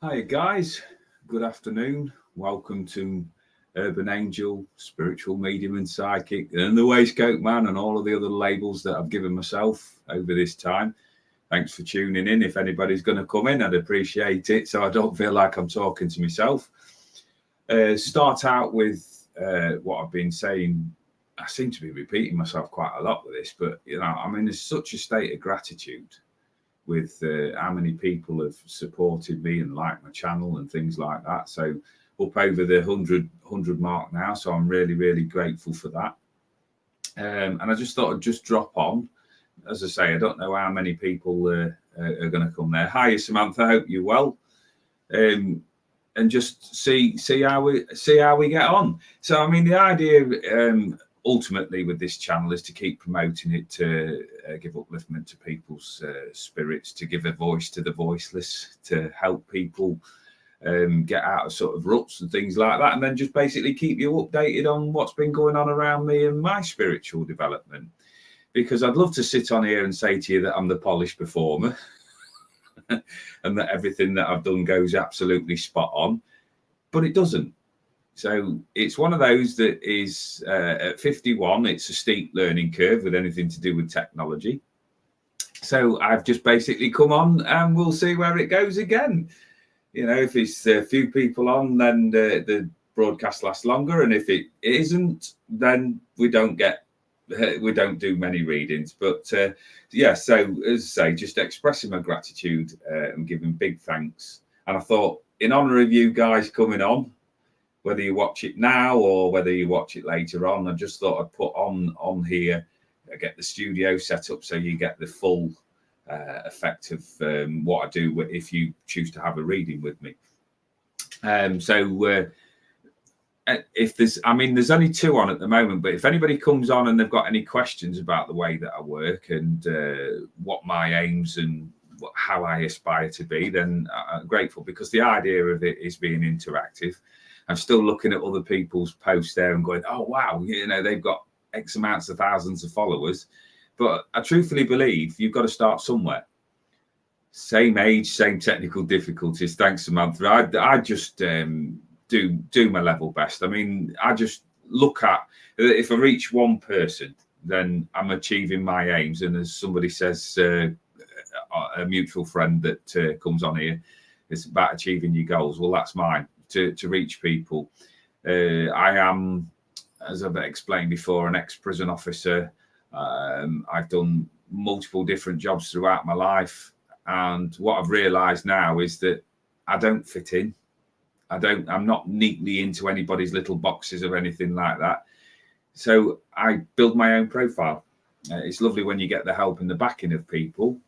Hi guys, good afternoon. Welcome to Urban Angel, Spiritual Medium and Psychic, and the Waistcoat Man, and all of the other labels that I've given myself over this time. Thanks for tuning in. If anybody's going to come in, I'd appreciate it, so I don't feel like I'm talking to myself. Start out with what I've been saying. I seem to be repeating myself quite a lot with this, but I'm in such a state of gratitude with how many people have supported me and liked my channel and things like that. So up over the 100 mark now. So I'm really, really grateful for that. And I just thought I'd just drop on. As I say, I don't know how many people are going to come there. Hi, Samantha. I hope you're well. And just see how we get on. So I mean, the idea ultimately with this channel is to keep promoting it, to give upliftment to people's spirits, to give a voice to the voiceless, to help people get out of sort of ruts and things like that, and then just basically keep you updated on what's been going on around me and my spiritual development. Because I'd love to sit on here and say to you that I'm the polished performer and that everything that I've done goes absolutely spot on, but it doesn't. So it's one of those that is at 51, it's a steep learning curve with anything to do with technology. So I've just basically come on and we'll see where it goes again. If it's a few people on, then the broadcast lasts longer. And if it isn't, then we don't do many readings. But so as I say, just expressing my gratitude and giving big thanks. And I thought, in honor of you guys coming on, whether you watch it now or whether you watch it later on, I just thought I'd put on here, get the studio set up so you get the full effect of what I do if you choose to have a reading with me. If there's only two on at the moment, but if anybody comes on and they've got any questions about the way that I work and what my aims and how I aspire to be, then I'm grateful, because the idea of it is being interactive. I'm still looking at other people's posts there and going, oh, wow, they've got X amounts of thousands of followers. But I truthfully believe you've got to start somewhere. Same age, same technical difficulties. Thanks, Samantha. I just do my level best. I mean, I just look at, if I reach one person, then I'm achieving my aims. And as somebody says, a mutual friend that comes on here, it's about achieving your goals. Well, that's mine. To reach people. I am, as I've explained before, an ex-prison officer. I've done multiple different jobs throughout my life, and what I've realized now is that I don't fit in. I'm not neatly into anybody's little boxes or anything like that. So I build my own profile. It's lovely when you get the help and the backing of people,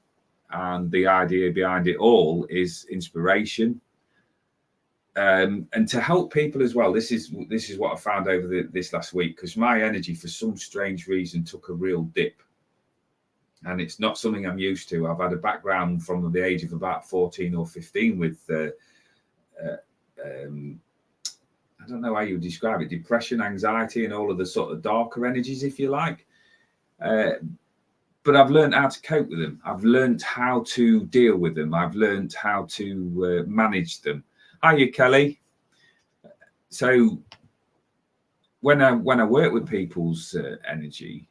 and the idea behind it all is inspiration. And to help people as well. This is what I found over this last week, because my energy, for some strange reason, took a real dip, and it's not something I'm used to. I've had a background from the age of about 14 or 15 with I don't know how you would describe it, depression, anxiety, and all of the sort of darker energies, if you like. But I've learned how to cope with them. I've learned how to deal with them. I've learned how to manage them. Hiya, Kelly. So when I work with people's energy,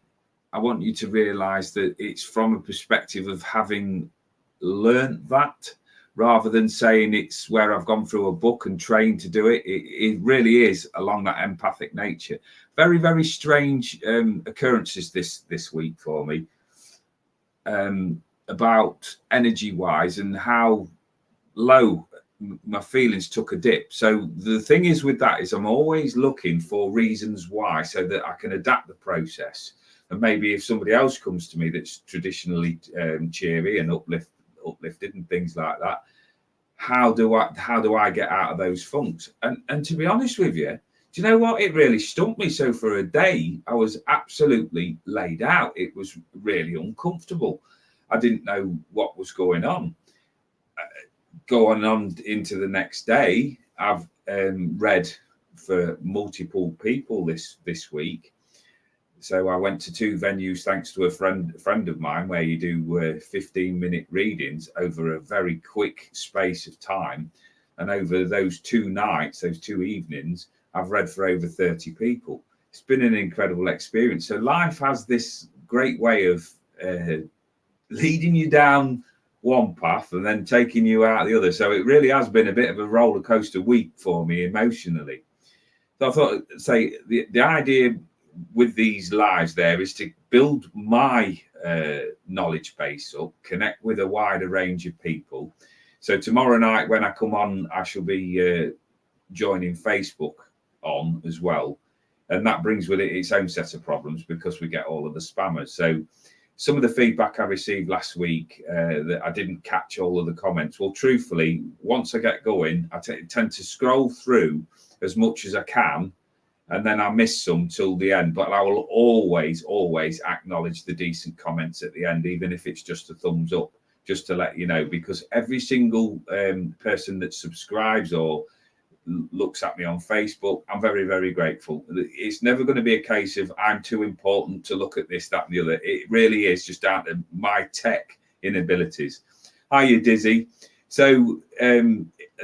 I want you to realize that it's from a perspective of having learned that, rather than saying it's where I've gone through a book and trained to do it. It really is along that empathic nature. Very, very strange occurrences this week for me, about energy wise and how low my feelings took a dip. So the thing is with that is I'm always looking for reasons why, so that I can adapt the process. And maybe if somebody else comes to me that's traditionally cheery and uplifted and things like that, how do I get out of those funks? And to be honest with you, do you know what? It really stumped me. So for a day, I was absolutely laid out. It was really uncomfortable. I didn't know what was going on. Going on into the next day, I've read for multiple people this week. So I went to two venues thanks to a friend of mine, where you do 15-minute readings over a very quick space of time. And over those 2 nights, those 2 evenings, I've read for over 30 people. It's been an incredible experience. So life has this great way of leading you down one path and then taking you out the other. So it really has been a bit of a roller coaster week for me emotionally. So I thought, say, the idea with these lives there is to build my knowledge base up, connect with a wider range of people. So tomorrow night when I come on, I shall be joining Facebook on as well. And that brings with it its own set of problems because we get all of the spammers. So some of the feedback I received last week that I didn't catch all of the comments. Well, truthfully, once I get going, I tend to scroll through as much as I can, and then I miss some till the end. But I will always acknowledge the decent comments at the end, even if it's just a thumbs up, just to let you know, because every single person that subscribes or looks at me on Facebook, I'm very, very grateful. It's never going to be a case of I'm too important to look at this, that, and the other. It really is just down to my tech inabilities. Hiya, Dizzy. So, as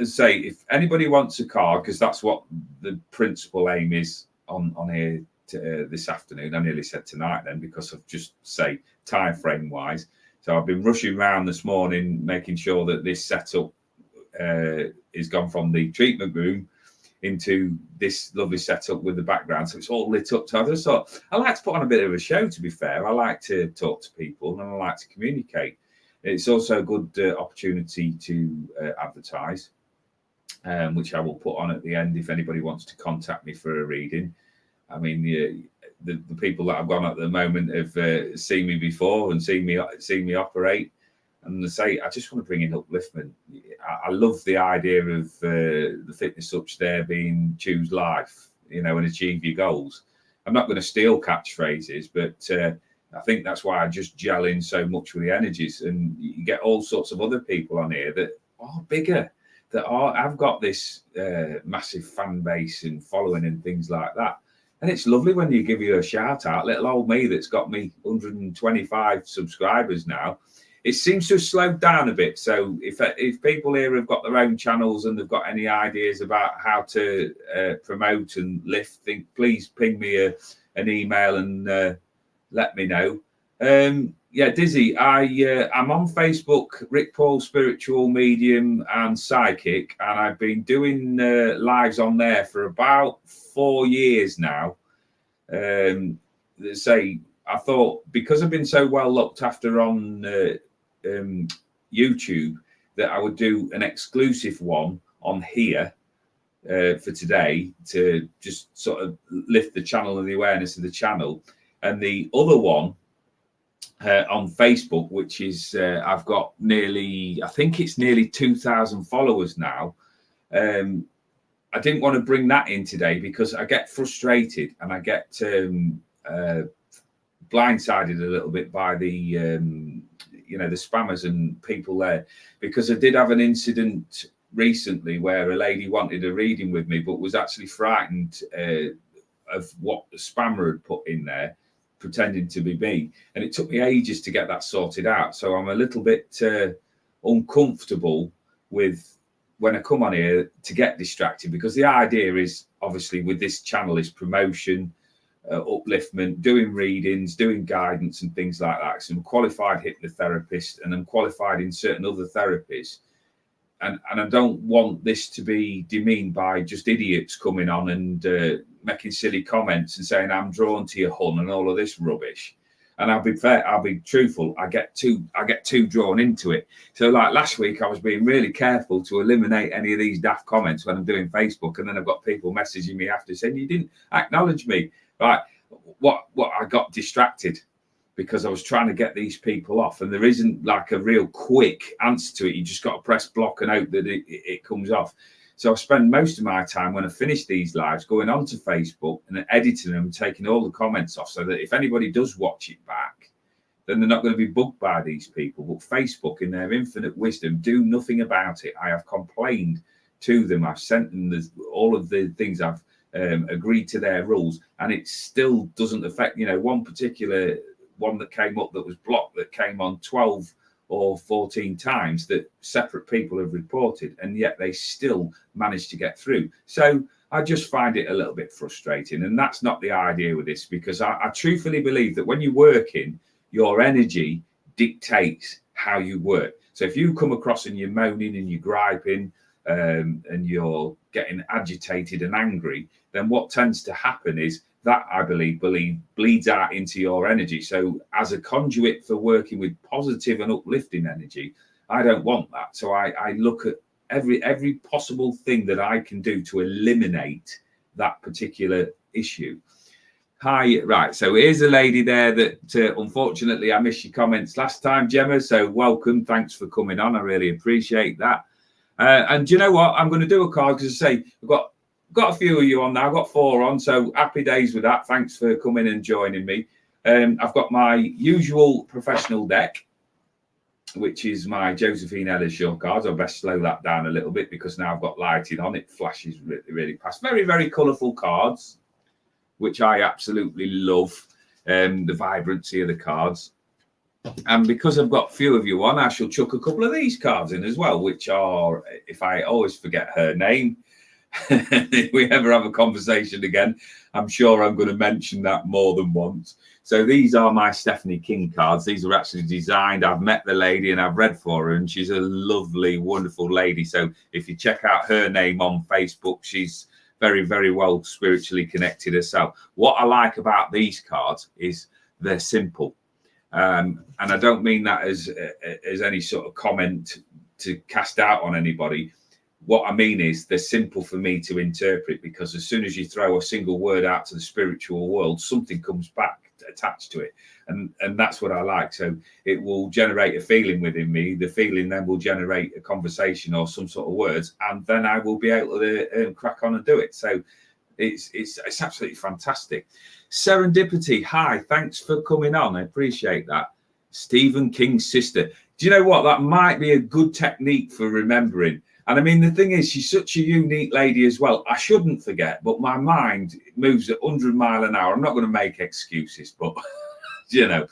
I say, if anybody wants a card, because that's what the principal aim is on here this afternoon. I nearly said tonight then, because of just say time frame wise. So I've been rushing around this morning, making sure that this setup is gone from the treatment room into this lovely setup with the background, so it's all lit up. So I just thought I like to put on a bit of a show. To be fair, I like to talk to people and I like to communicate. It's also a good opportunity to advertise, which I will put on at the end if anybody wants to contact me for a reading. I mean, the people that I've gone at the moment have seen me before and seen me operate. And they say, I just want to bring in upliftment. I love the idea of the fitness ups there being choose life, and achieve your goals. I'm not going to steal catchphrases, but I think that's why I just gel in so much with the energies. And you get all sorts of other people on here that are bigger, I've got this massive fan base and following and things like that. And it's lovely when you give you a shout out. Little old me that's got me 125 subscribers now. It seems to have slowed down a bit. So if people here have got their own channels and they've got any ideas about how to promote and lift, please ping me an email and let me know. Yeah, Dizzy, I'm on Facebook, Rick Paul Spiritual Medium and Psychic, and I've been doing lives on there for about 4 years now. I thought because I've been so well looked after on YouTube that I would do an exclusive one on here for today to just sort of lift the channel and the awareness of the channel. And the other one on Facebook, which is I've got I think it's nearly 2,000 followers now. I didn't want to bring that in today because I get frustrated and I get blindsided a little bit by the the spammers and people there, because I did have an incident recently where a lady wanted a reading with me but was actually frightened of what the spammer had put in there, pretending to be me, and it took me ages to get that sorted out. So I'm a little bit uncomfortable with when I come on here to get distracted, because the idea is obviously with this channel is promotion, upliftment, doing readings, doing guidance and things like that. So I'm a qualified hypnotherapist and I'm qualified in certain other therapies, and I don't want this to be demeaned by just idiots coming on and making silly comments and saying I'm drawn to your hun and all of this rubbish. And I'll be fair, I'll be truthful, I get too drawn into it. So like last week I was being really careful to eliminate any of these daft comments when I'm doing Facebook, and then I've got people messaging me after saying you didn't acknowledge me. Right, what I got distracted because I was trying to get these people off, and there isn't like a real quick answer to it. You just got to press block and hope that it comes off. So I spend most of my time when I finish these lives going onto Facebook and editing them, taking all the comments off, so that if anybody does watch it back, then they're not going to be bugged by these people. But Facebook, in their infinite wisdom, do nothing about it. I have complained to them. I've sent them all of the things I've agreed to their rules, and it still doesn't affect. One particular one that came up that was blocked, that came on 12 or 14 times that separate people have reported, and yet they still manage to get through. So I just find it a little bit frustrating, and that's not the idea with this, because I truthfully believe that when you're working, your energy dictates how you work. So if you come across and you're moaning and you're griping and you're getting agitated and angry, then what tends to happen is that, I believe bleeds out into your energy. So as a conduit for working with positive and uplifting energy, I don't want that. So I look at every possible thing that I can do to eliminate that particular issue. Hi, right. So here's a lady there that unfortunately I missed your comments last time, Gemma. So welcome. Thanks for coming on. I really appreciate that. And do you know what? I'm going to do a card because I say I've got a few of you on now. I've got 4 on. So happy days with that. Thanks for coming and joining me. I've got my usual professional deck, which is my Josephine Ellershaw cards. I'll best slow that down a little bit because now I've got lighting on. It flashes really, really past. Very, very colourful cards, which I absolutely love, the vibrancy of the cards. And because I've got a few of you on, I shall chuck a couple of these cards in as well, which are, if I always forget her name, if we ever have a conversation again, I'm sure I'm going to mention that more than once. So these are my Stephanie King cards. These are actually designed. I've met the lady and I've read for her, and she's a lovely, wonderful lady. So if you check out her name on Facebook, she's very, very well spiritually connected herself. What I like about these cards is they're simple. And I don't mean that as any sort of comment to cast out on anybody. What I mean is they're simple for me to interpret, because as soon as you throw a single word out to the spiritual world, something comes back attached to it. And that's what I like. So it will generate a feeling within me. The feeling then will generate a conversation or some sort of words, and then I will be able to crack on and do it. So it's absolutely fantastic. Serendipity, hi, thanks for coming on. I appreciate that. Stephen King's sister. Do you know what? That might be a good technique for remembering. And I mean, the thing is, she's such a unique lady as well. I shouldn't forget, but my mind moves at 100 miles an hour. I'm not going to make excuses, but, you know,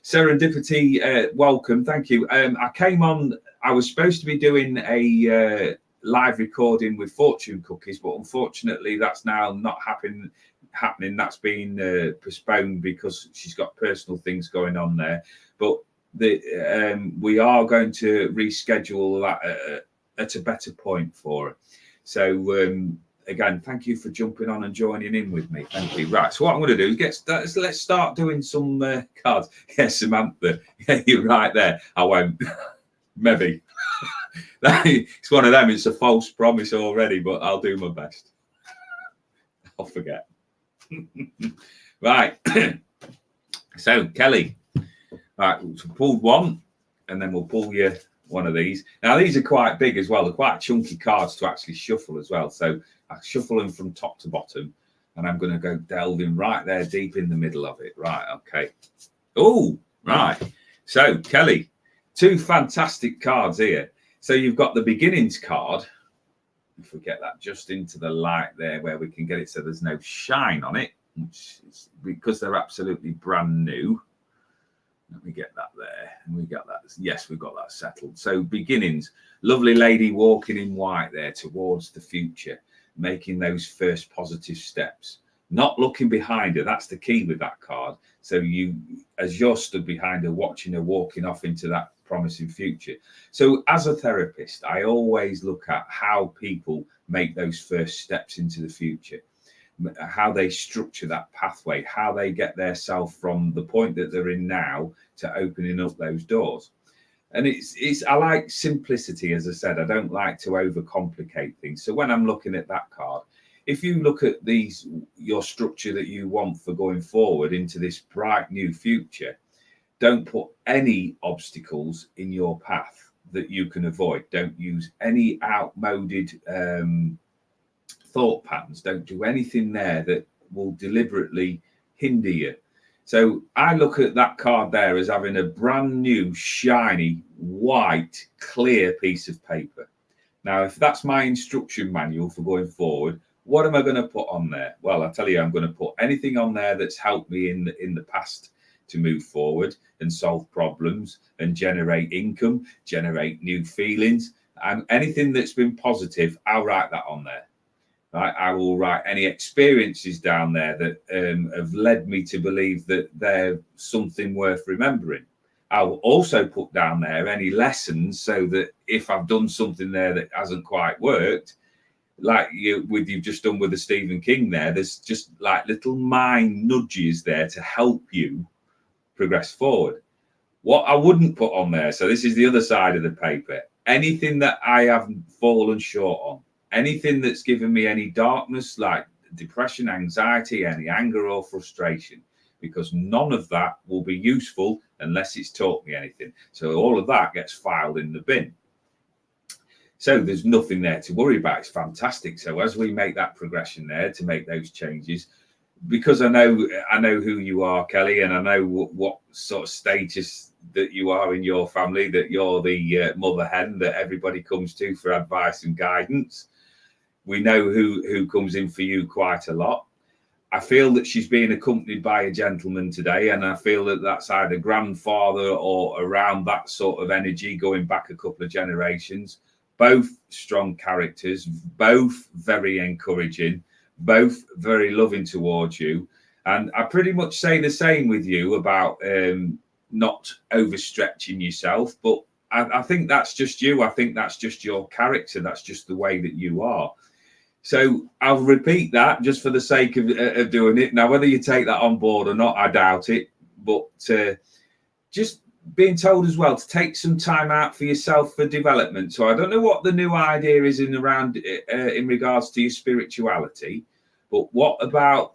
Serendipity, welcome. Thank you. I came on, I was supposed to be doing a live recording with Fortune Cookies, but unfortunately that's now not happening. That's been postponed because she's got personal things going on there. But we are going to reschedule that at a better point for her. So again, thank you for jumping on and joining in with me. Thank you. Right, so what I'm going to do is let's start doing some cards. Yes, Samantha, yeah, you're right there. I won't. Maybe. It's one of them. It's a false promise already, but I'll do my best. I'll forget. Right. So Kelly, right, so pulled one, and then we'll pull you one of these. Now these are quite big as well. They're quite chunky cards to actually shuffle as well. So I shuffle them from top to bottom, and I'm going to go delving right there deep in the middle of it. Right. Okay. Oh, right. So Kelly, 2 fantastic cards here. So you've got the beginnings card. If we get that just into the light there where we can get it so there's no shine on it, which is because they're absolutely brand new. Let me get that there. And we got that. Yes, we've got that settled. So beginnings, lovely lady walking in white there towards the future, making those first positive steps, not looking behind her. That's the key with that card. So you, as you're stood behind her, watching her walking off into that promising future. So as a therapist, I always look at how people make those first steps into the future, how they structure that pathway, how they get their self from the point that they're in now to opening up those doors. And it's I like simplicity. As I said, I don't like to overcomplicate things. So when I'm looking at that card, if you look at your structure that you want for going forward into this bright new future, don't put any obstacles in your path that you can avoid. Don't use any outmoded thought patterns. Don't do anything there that will deliberately hinder you. So I look at that card there as having a brand new, shiny, white, clear piece of paper. Now, if that's my instruction manual for going forward, what am I going to put on there? Well, I tell you, I'm going to put anything on there that's helped me in the past to move forward and solve problems and generate income, generate new feelings. And anything that's been positive, I'll write that on there. Right? I will write any experiences down there that have led me to believe that they're something worth remembering. I'll also put down there any lessons, so that if I've done something there that hasn't quite worked, like you've just done with the Stephen King there, there's just like little mind nudges there to help you progress forward. What I wouldn't put on there, so this is the other side of the paper, anything that I haven't fallen short on, anything that's given me any darkness, like depression, anxiety, any anger or frustration, because none of that will be useful unless it's taught me anything. So all of that gets filed in the bin. So there's nothing there to worry about. It's fantastic. So as we make that progression there to make those changes, because I know who you are, Kelly, and I know what sort of status that you are in your family, that you're the mother hen that everybody comes to for advice and guidance. We know who comes in for you quite a lot. I feel that she's being accompanied by a gentleman today, and I feel that that's either grandfather or around that sort of energy going back a couple of generations. Both strong characters, both very encouraging, both very loving towards you. And I pretty much say the same with you about not overstretching yourself, but I think that's just you. I think that's just your character. That's just the way that you are. So I'll repeat that just for the sake of doing it. Now, whether you take that on board or not, I doubt it. But just being told as well to take some time out for yourself for development. So I don't know what the new idea is in regards to your spirituality, but what about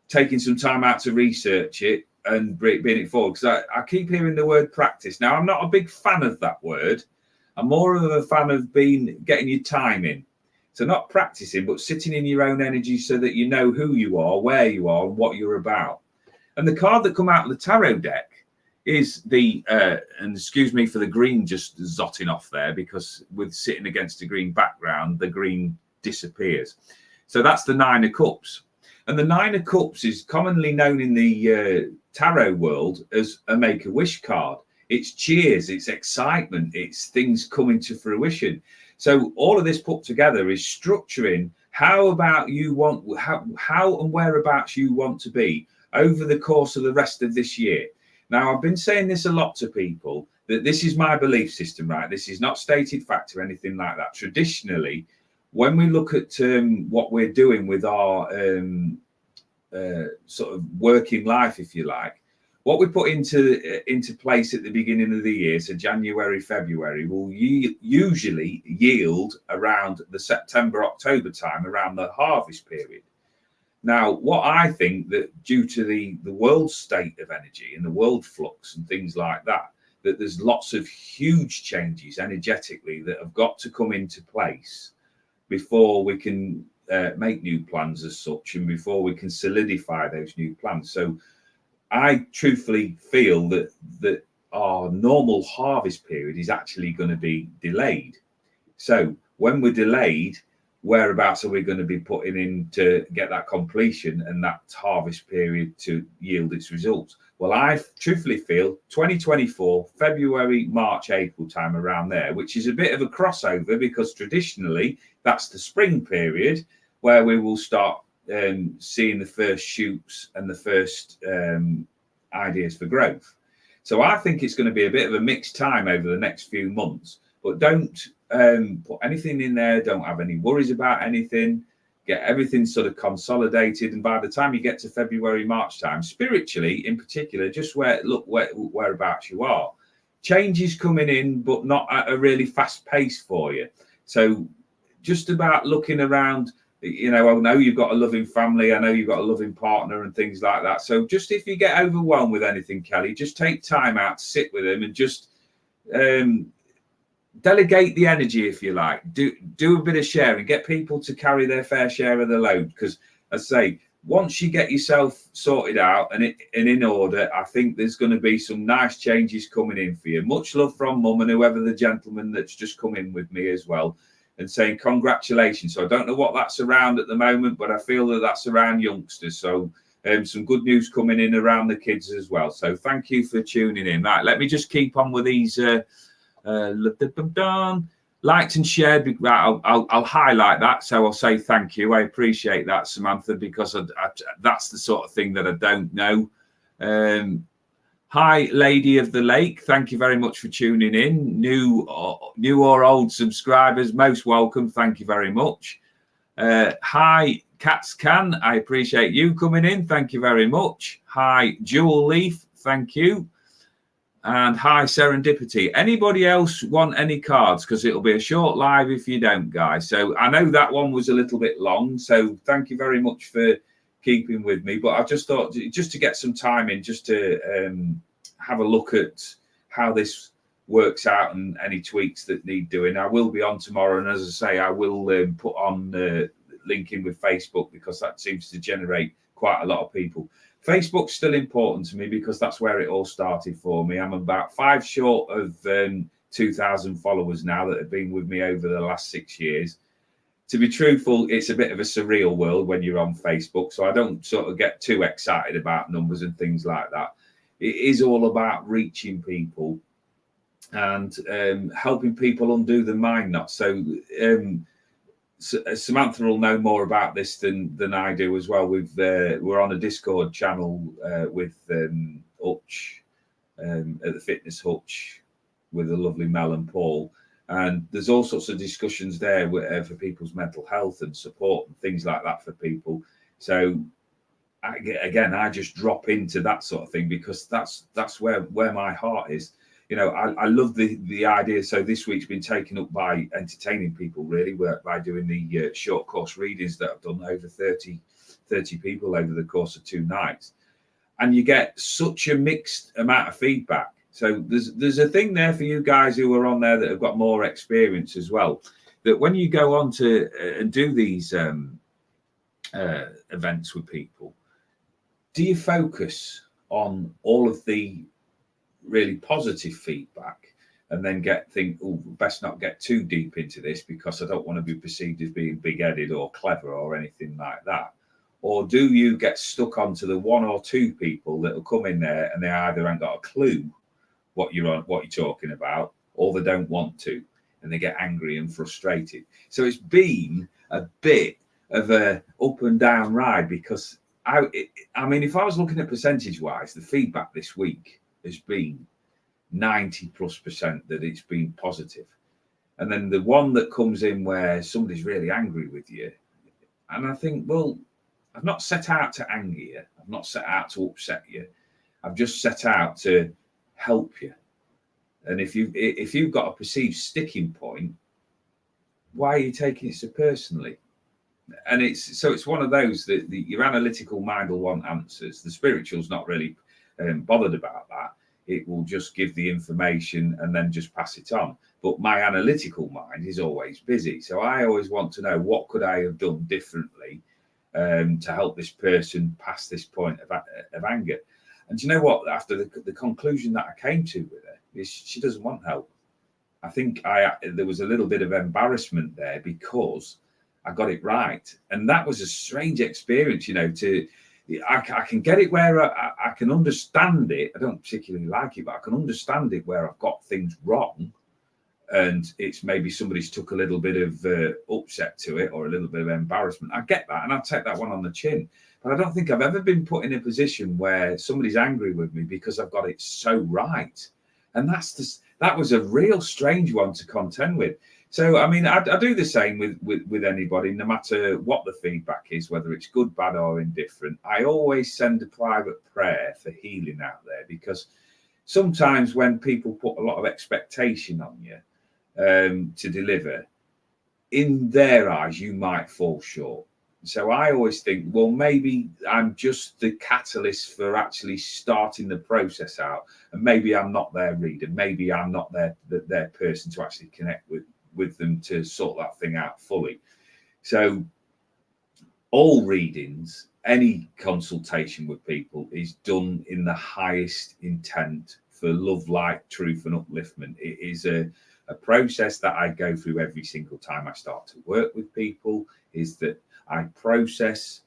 taking some time out to research it and bring it forward? Because I keep hearing the word practice. Now, I'm not a big fan of that word. I'm more of a fan of getting your time in. So not practicing, but sitting in your own energy so that you know who you are, where you are, and what you're about. And the card that come out of the tarot deck is the, and excuse me for the green just zotting off there, because with sitting against a green background, the green disappears. So that's the Nine of Cups. And the Nine of Cups is commonly known in the tarot world as a Make-A-Wish card. It's cheers, it's excitement, it's things coming to fruition. So all of this put together is structuring how and whereabouts you want to be over the course of the rest of this year. Now, I've been saying this a lot to people, that this is my belief system, right? This is not stated fact or anything like that. Traditionally, when we look at what we're doing with our sort of working life, if you like, what we put into place at the beginning of the year, so January, February, will usually yield around the September, October time, around the harvest period. Now, what I think that due to the world state of energy and the world flux and things like that, that there's lots of huge changes energetically that have got to come into place before we can make new plans as such, and before we can solidify those new plans. So I truthfully feel that our normal harvest period is actually going to be delayed. So when we're delayed, whereabouts are we going to be putting in to get that completion and that harvest period to yield its results? Well, I truthfully feel 2024, February, March, April time, around there, which is a bit of a crossover, because traditionally that's the spring period where we will start seeing the first shoots and the first ideas for growth. So I think it's going to be a bit of a mixed time over the next few months, but don't put anything in there. Don't have any worries about anything. Get everything sort of consolidated. And by the time you get to February, March time, spiritually in particular, just whereabouts you are. Change is coming in, but not at a really fast pace for you. So just about looking around, I know you've got a loving family. I know you've got a loving partner and things like that. So just if you get overwhelmed with anything, Kelly, just take time out to sit with them and just delegate the energy, if you like. Do a bit of sharing. Get people to carry their fair share of the load. Because, as I say, once you get yourself sorted out and in order, I think there's going to be some nice changes coming in for you. Much love from Mum and whoever the gentleman that's just come in with me as well, and saying congratulations. So I don't know what that's around at the moment, but I feel that that's around youngsters. So some good news coming in around the kids as well. So thank you for tuning in. Right, let me just keep on with these liked and shared. Right, I'll highlight that. So I'll say thank you. I appreciate that, Samantha, because that's the sort of thing that I don't know. Hi, Lady of the Lake. Thank you very much for tuning in. New or old subscribers, most welcome. Thank you very much. Hi, Cats Can. I appreciate you coming in. Thank you very much. Hi, Jewel Leaf. Thank you. And hi, Serendipity. Anybody else want any cards? Because it'll be a short live if you don't, guys. So I know that one was a little bit long. So thank you very much for keeping with me, but I just thought just to get some time in, just to have a look at how this works out and any tweaks that need doing. I will be on tomorrow, and as I say, I will put on linking with Facebook, because that seems to generate quite a lot of people. Facebook's still important to me because that's where it all started for me. I'm about 5 short of 2,000 followers now that have been with me over the last 6 years. To be truthful, it's a bit of a surreal world when you're on Facebook, so I don't sort of get too excited about numbers and things like that. It is all about reaching people and helping people undo the mind knot. So Samantha will know more about this than I do as well. We're on a Discord channel with Hutch at the Fitness Hutch with the lovely Mel and Paul. And there's all sorts of discussions there for people's mental health and support and things like that for people. So I just drop into that sort of thing because that's where my heart is. You know, I love the idea. So this week's been taken up by entertaining people, really, by doing the short course readings that I've done over 30 people over the course of 2 nights. And you get such a mixed amount of feedback. So there's a thing there for you guys who are on there that have got more experience as well, that when you go on to and do these events with people, do you focus on all of the really positive feedback and then think, oh, best not get too deep into this because I don't want to be perceived as being big-headed or clever or anything like that? Or do you get stuck onto the 1 or 2 people that will come in there and they either ain't got a clue what you're talking about, or they don't want to, and they get angry and frustrated? So it's been a bit of a up and down ride, because I mean, if I was looking at percentage wise, the feedback this week has been 90+% that it's been positive. And then the one that comes in where somebody's really angry with you, and I think, well, I've not set out to anger you, I've not set out to upset you, I've just set out to help you. And if you've got a perceived sticking point, why are you taking it so personally? And it's one of those that your analytical mind will want answers. The spiritual's not really bothered about that. It will just give the information and then just pass it on. But my analytical mind is always busy, so I always want to know, what could I have done differently to help this person past this point of anger? And do you know what? After the conclusion that I came to with her is she doesn't want help. I think there was a little bit of embarrassment there because I got it right. And that was a strange experience, you know, I can get it where I can understand it. I don't particularly like it, but I can understand it where I've got things wrong. And it's maybe somebody's took a little bit of upset to it or a little bit of embarrassment. I get that, and I'll take that one on the chin. But I don't think I've ever been put in a position where somebody's angry with me because I've got it so right. And that was a real strange one to contend with. So, I mean, I do the same with anybody, no matter what the feedback is, whether it's good, bad, or indifferent. I always send a private prayer for healing out there, because sometimes when people put a lot of expectation on you to deliver, in their eyes, you might fall short. So I always think, well, maybe I'm just the catalyst for actually starting the process out, and maybe I'm not their reader, maybe I'm not their person to actually connect with them to sort that thing out fully. So all readings, any consultation with people is done in the highest intent for love, light, truth, and upliftment. It is a process that I go through every single time I start to work with people, is that I process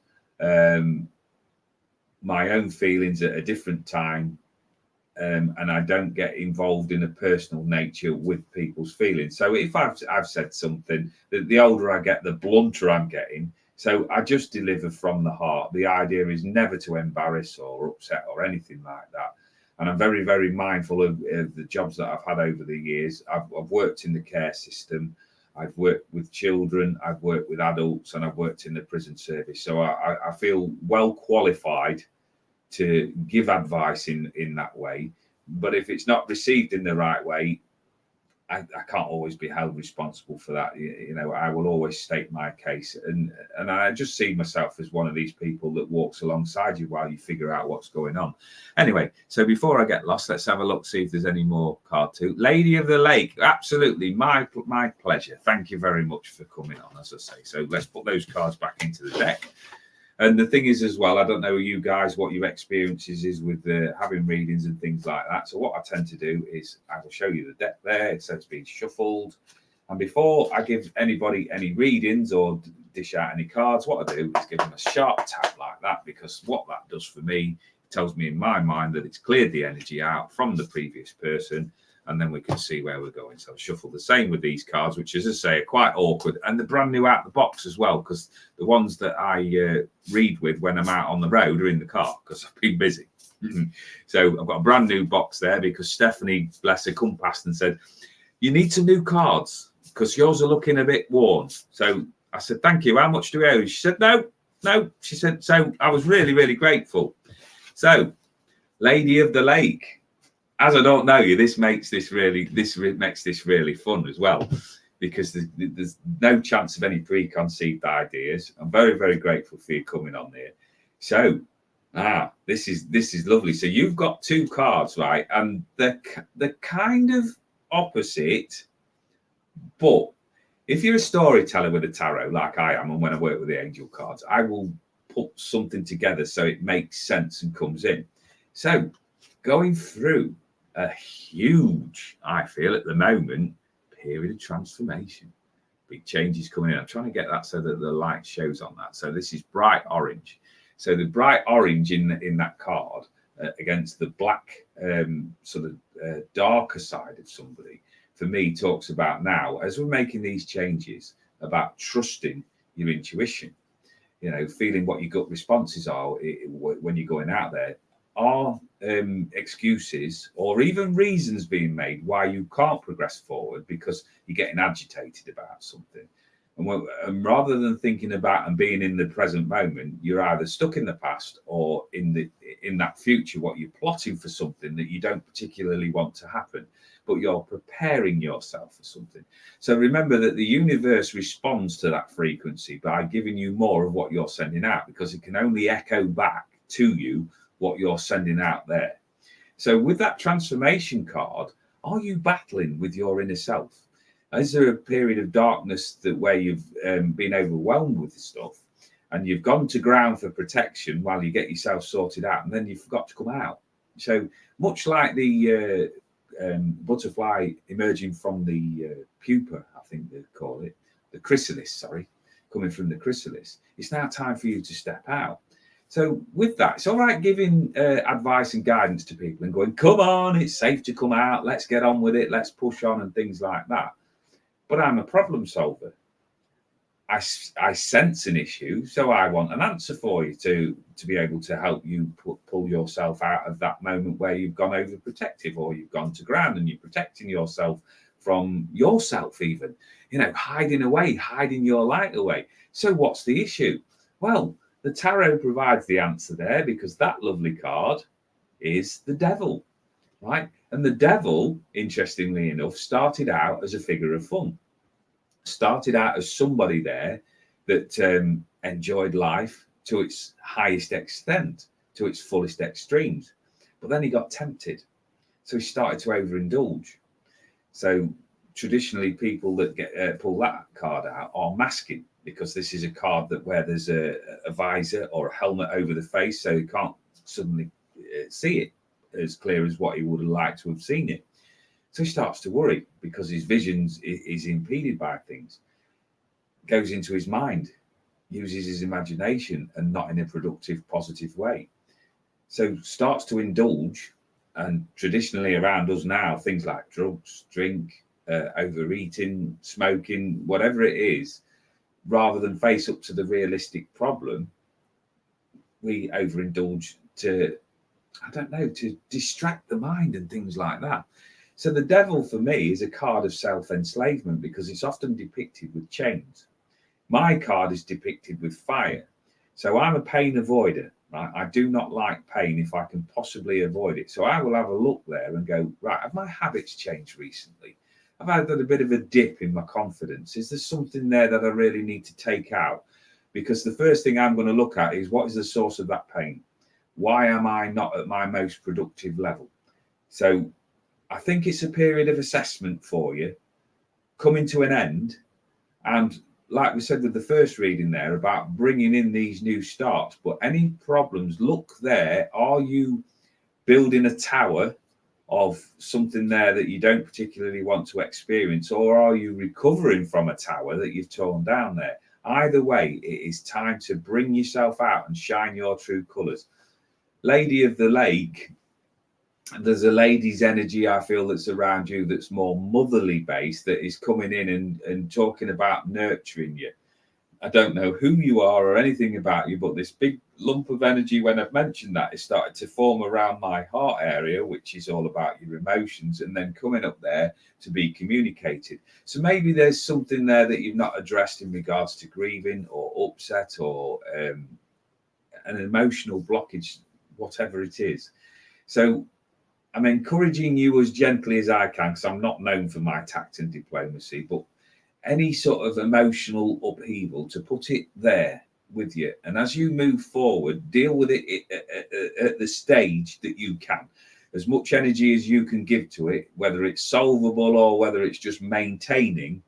my own feelings at a different time, and I don't get involved in a personal nature with people's feelings. So if I've said something, the older I get, the blunter I'm getting. So I just deliver from the heart. The idea is never to embarrass or upset or anything like that. And I'm very, very mindful of the jobs that I've had over the years. I've worked in the care system. I've worked with children, I've worked with adults, and I've worked in the prison service. So I feel well qualified to give advice in that way. But if it's not received in the right way, I can't always be held responsible for that. I will always state my case, and I just see myself as one of these people that walks alongside you while you figure out what's going on. Anyway, so before I get lost, let's have a look, see if there's any more card two. Lady of the Lake, absolutely, my pleasure. Thank you very much for coming on, as I say. So let's put those cards back into the deck. And the thing is as well, I don't know you guys what your experiences is with having readings and things like that. So what I tend to do is I will show you the deck there. It says it's been shuffled. And before I give anybody any readings or dish out any cards, what I do is give them a sharp tap like that, because what that does for me, it tells me in my mind that it's cleared the energy out from the previous person, and then we can see where we're going. So I'll shuffle the same with these cards, which, as I say, are quite awkward. And they're brand new out the box as well, because the ones that I read with when I'm out on the road are in the car, because I've been busy. So I've got a brand new box there because Stephanie, bless her, come past and said, you need some new cards because yours are looking a bit worn. So I said, thank you. How much do we owe? She said, no. She said, so I was really, really grateful. So, Lady of the Lake. As I don't know you, this makes this really fun as well, because there's no chance of any preconceived ideas. I'm very, very grateful for you coming on there. So, this is lovely. So you've got two cards, right? And they're kind of opposite, but if you're a storyteller with a tarot like I am, and when I work with the angel cards, I will put something together so it makes sense and comes in. So going through a huge, I feel at the moment, period of transformation. Big changes coming in. I'm trying to get that so that the light shows on that. So this is bright orange. So the bright orange in that card against the black darker side of somebody, for me, talks about now, as we're making these changes, about trusting your intuition, feeling what your gut responses are when you're going out there. Are excuses or even reasons being made why you can't progress forward because you're getting agitated about something? And rather than thinking about and being in the present moment, you're either stuck in the past or in that future, what you're plotting for something that you don't particularly want to happen, but you're preparing yourself for something. So remember that the universe responds to that frequency by giving you more of what you're sending out, because it can only echo back to you what you're sending out there. So with that transformation card, are you battling with your inner self? Is there a period of darkness where you've been overwhelmed with this stuff and you've gone to ground for protection while you get yourself sorted out, and then you forgot to come out? So much like the butterfly emerging from the pupa, I think they call it, the chrysalis, coming from the chrysalis, it's now time for you to step out. So with that, it's all right giving advice and guidance to people and going, come on, it's safe to come out, let's get on with it, let's push on and things like that. But I'm a problem solver. I sense an issue, so I want an answer for you to be able to help you pull yourself out of that moment where you've gone overprotective or you've gone to ground and you're protecting yourself from yourself even, hiding away, hiding your light away. So what's the issue? Well, the tarot provides the answer there, because that lovely card is the devil, right? And the devil, interestingly enough, started out as a figure of fun. Started out as somebody there that enjoyed life to its highest extent, to its fullest extremes. But then he got tempted. So he started to overindulge. So traditionally, people that pull that card out are masking, because this is a card where there's a visor or a helmet over the face, so you can't suddenly see it as clear as what he would have liked to have seen it. So he starts to worry because his vision is impeded by things. Goes into his mind, uses his imagination, and not in a productive, positive way. So starts to indulge, and traditionally around us now, things like drugs, drink, overeating, smoking, whatever it is, rather than face up to the realistic problem, we overindulge to, I don't know, to distract the mind and things like that. So the devil for me is a card of self-enslavement because it's often depicted with chains. My card is depicted with fire. So I'm a pain avoider, right? I do not like pain if I can possibly avoid it. So I will have a look there and go, right, have my habits changed recently? Have I had a bit of a dip in my confidence? Is there something there that I really need to take out? Because the first thing I'm going to look at is, what is the source of that pain? Why am I not at my most productive level? So I think it's a period of assessment for you coming to an end. And like we said with the first reading there about bringing in these new starts, but any problems, look there. Are you building a tower of something there that you don't particularly want to experience, or are you recovering from a tower that you've torn down there? Either way, it is time to bring yourself out and shine your true colours. Lady of the Lake, there's a lady's energy I feel that's around you that's more motherly based, that is coming in and talking about nurturing you. I don't know who you are or anything about you, but this big lump of energy, when I've mentioned that, it started to form around my heart area, which is all about your emotions, and then coming up there to be communicated. So maybe there's something there that you've not addressed in regards to grieving or upset or an emotional blockage, whatever it is. So I'm encouraging you as gently as I can, because I'm not known for my tact and diplomacy, but any sort of emotional upheaval, to put it there with you. And as you move forward, deal with it at the stage that you can. As much energy as you can give to it, whether it's solvable or whether it's just maintaining,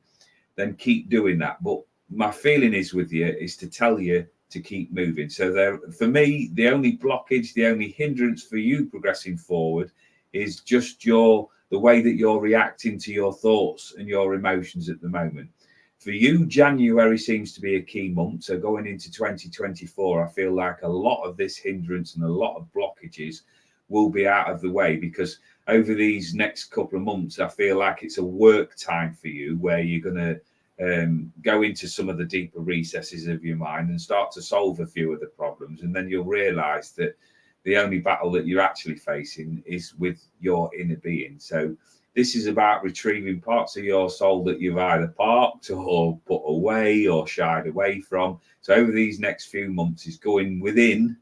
then keep doing that. But my feeling is with you is to tell you to keep moving. So there, for me, the only blockage, the only hindrance for you progressing forward is just the way that you're reacting to your thoughts and your emotions at the moment. For you, January seems to be a key month. So going into 2024, I feel like a lot of this hindrance and a lot of blockages will be out of the way, because over these next couple of months, I feel like it's a work time for you where you're going to go into some of the deeper recesses of your mind and start to solve a few of the problems. And then you'll realize that the only battle that you're actually facing is with your inner being. So this is about retrieving parts of your soul that you've either parked or put away or shied away from. So over these next few months is going within,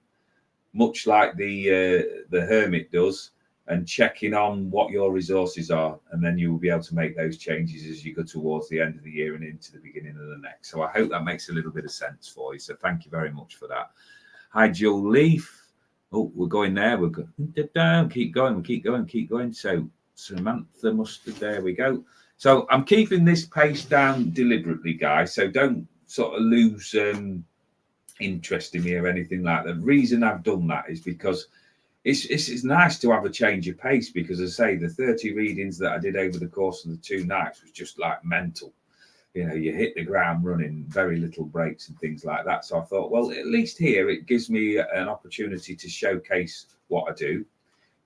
much like the hermit does, and checking on what your resources are. And then you will be able to make those changes as you go towards the end of the year and into the beginning of the next. So I hope that makes a little bit of sense for you. So thank you very much for that. Hi, Jill Leaf. Oh, we're going there. We're going down. Keep going. Keep going. Keep going. So Samantha Mustard. There we go. So I'm keeping this pace down deliberately, guys. So don't sort of lose interest in me or anything like that. The reason I've done that is because it's nice to have a change of pace, because, as I say, the 30 readings that I did over the course of the 2 nights was just like mental. You know, you hit the ground running, very little breaks and things like that. So I thought, well, at least here it gives me an opportunity to showcase what I do.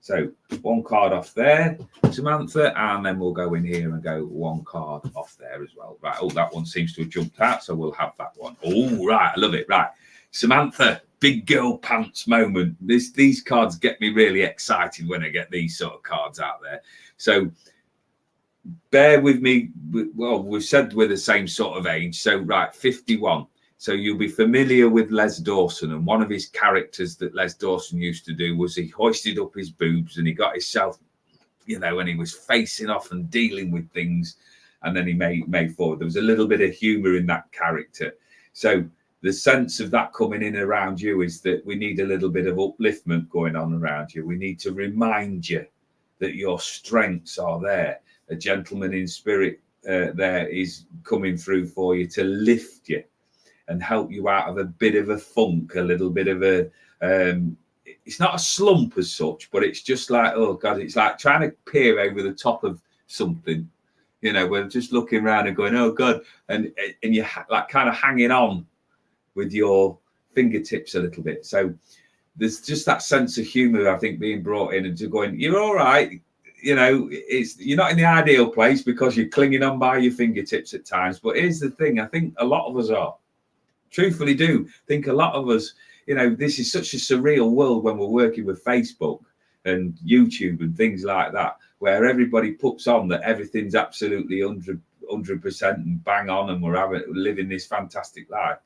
So 1 card off there, Samantha, and then we'll go in here and go 1 card off there as well. Right. Oh, that one seems to have jumped out, so we'll have that one. Oh, right. I love it. Right. Samantha, big girl pants moment. These cards get me really excited when I get these sort of cards out there. So bear with me. Well, we've said we're the same sort of age. So, right, 51. So you'll be familiar with Les Dawson, and one of his characters that Les Dawson used to do was he hoisted up his boobs and he got himself, you know, when he was facing off and dealing with things, and then he made forward. There was a little bit of humor in that character. So the sense of that coming in around you is that we need a little bit of upliftment going on around you. We need to remind you that your strengths are there. A gentleman in spirit there is coming through for you to lift you and help you out of a bit of a funk, a little bit of a it's not a slump as such, but it's just like, oh God, it's like trying to peer over the top of something. You know, we're just looking around and going, oh God, and you're like kind of hanging on with your fingertips a little bit. So there's just that sense of humor, I think, being brought in and to going, you're all right. You know, you're not in the ideal place because you're clinging on by your fingertips at times. But here's the thing, I think a lot of us are. Truthfully do think a lot of us, you know, this is such a surreal world when we're working with Facebook and YouTube and things like that, where everybody puts on that everything's absolutely 100% and bang on and we're living this fantastic life.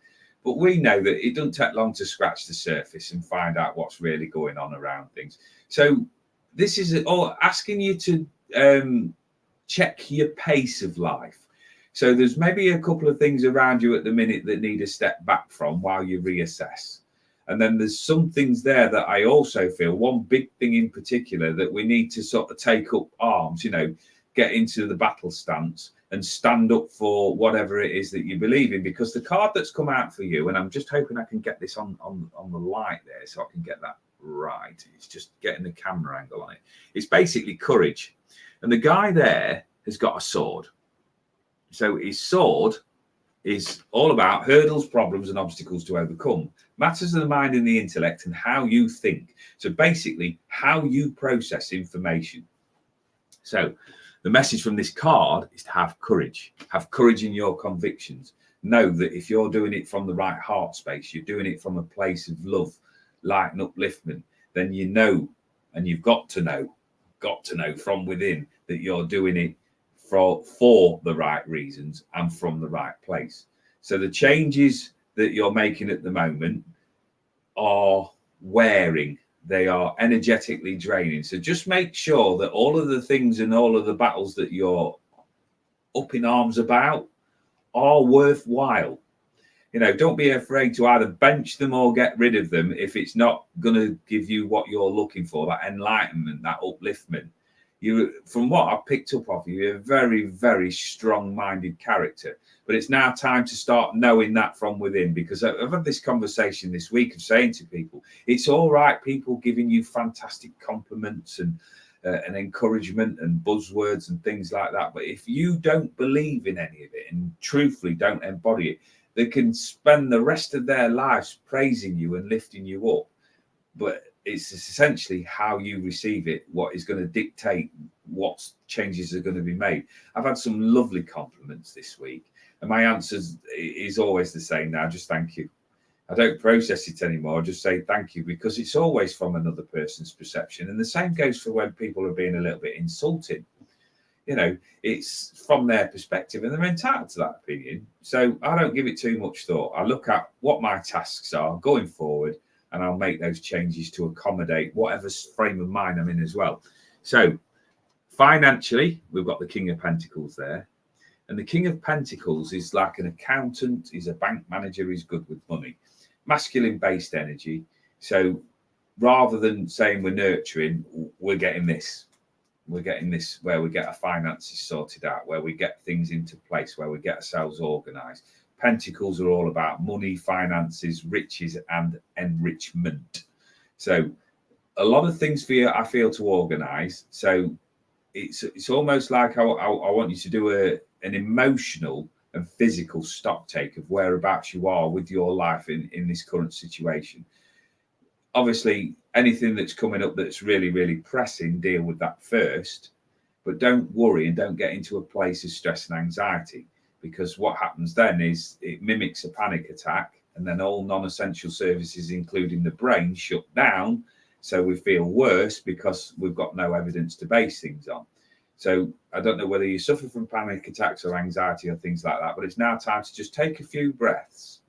But we know that it doesn't take long to scratch the surface and find out what's really going on around things. So this is asking you to check your pace of life. So there's maybe a couple of things around you at the minute that need a step back from while you reassess. And then there's some things there that I also feel, one big thing in particular, that we need to sort of take up arms, you know, get into the battle stance and stand up for whatever it is that you believe in. Because the card that's come out for you, and I'm just hoping I can get this on the light there so I can get that right. It's just getting the camera angle on it. It's basically courage. And the guy there has got a sword. So his sword is all about hurdles, problems, and obstacles to overcome. Matters of the mind and the intellect and how you think. So basically, how you process information. So the message from this card is to have courage. Have courage in your convictions. Know that if you're doing it from the right heart space, you're doing it from a place of love, light and upliftment, then you know, and you've got to know from within that you're doing it for the right reasons and from the right place. So the changes that you're making at the moment are wearing, they are energetically draining. So just make sure that all of the things and all of the battles that you're up in arms about are worthwhile. You know, don't be afraid to either bench them or get rid of them if it's not going to give you what you're looking for, that enlightenment, that upliftment. You, from what I've picked up of you, you're a very, very strong-minded character. But it's now time to start knowing that from within, because I've had this conversation this week of saying to people, it's all right, people giving you fantastic compliments and encouragement and buzzwords and things like that. But if you don't believe in any of it and truthfully don't embody it, they can spend the rest of their lives praising you and lifting you up. But it's essentially how you receive it, what is going to dictate what changes are going to be made. I've had some lovely compliments this week, and my answer is always the same now, just thank you. I don't process it anymore, I just say thank you, because it's always from another person's perception. And the same goes for when people are being a little bit insulted. You know, it's from their perspective and they're entitled to that opinion. So I don't give it too much thought. I look at what my tasks are going forward, and I'll make those changes to accommodate whatever frame of mind I'm in as well. So financially, we've got the King of Pentacles there. And the King of Pentacles is like an accountant. He's a bank manager. He's good with money. Masculine-based energy. So rather than saying we're nurturing, we're getting this. We're getting this where we get our finances sorted out, where we get things into place, where we get ourselves organised. Pentacles are all about money, finances, riches, and enrichment. So a lot of things for you, I feel, to organise. So it's almost like I want you to do an emotional and physical stock take of whereabouts you are with your life in this current situation. Obviously, anything that's coming up that's really, really pressing, deal with that first. But don't worry and don't get into a place of stress and anxiety. Because what happens then is it mimics a panic attack, and then all non-essential services, including the brain, shut down. So we feel worse because we've got no evidence to base things on. So I don't know whether you suffer from panic attacks or anxiety or things like that, but it's now time to just take a few breaths,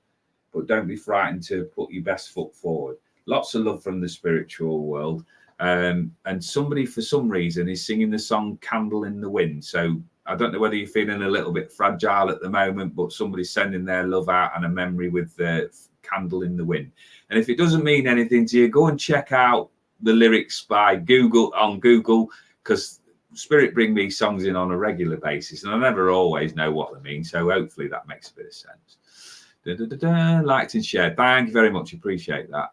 but don't be frightened to put your best foot forward. Lots of love from the spiritual world. And somebody, for some reason, is singing the song Candle in the Wind. So I don't know whether you're feeling a little bit fragile at the moment, but somebody's sending their love out and a memory with the Candle in the Wind. And if it doesn't mean anything to you, go and check out the lyrics by Google, because Spirit bring me songs in on a regular basis, and I never always know what they mean. So hopefully that makes a bit of sense. Liked and shared. Thank you very much. Appreciate that.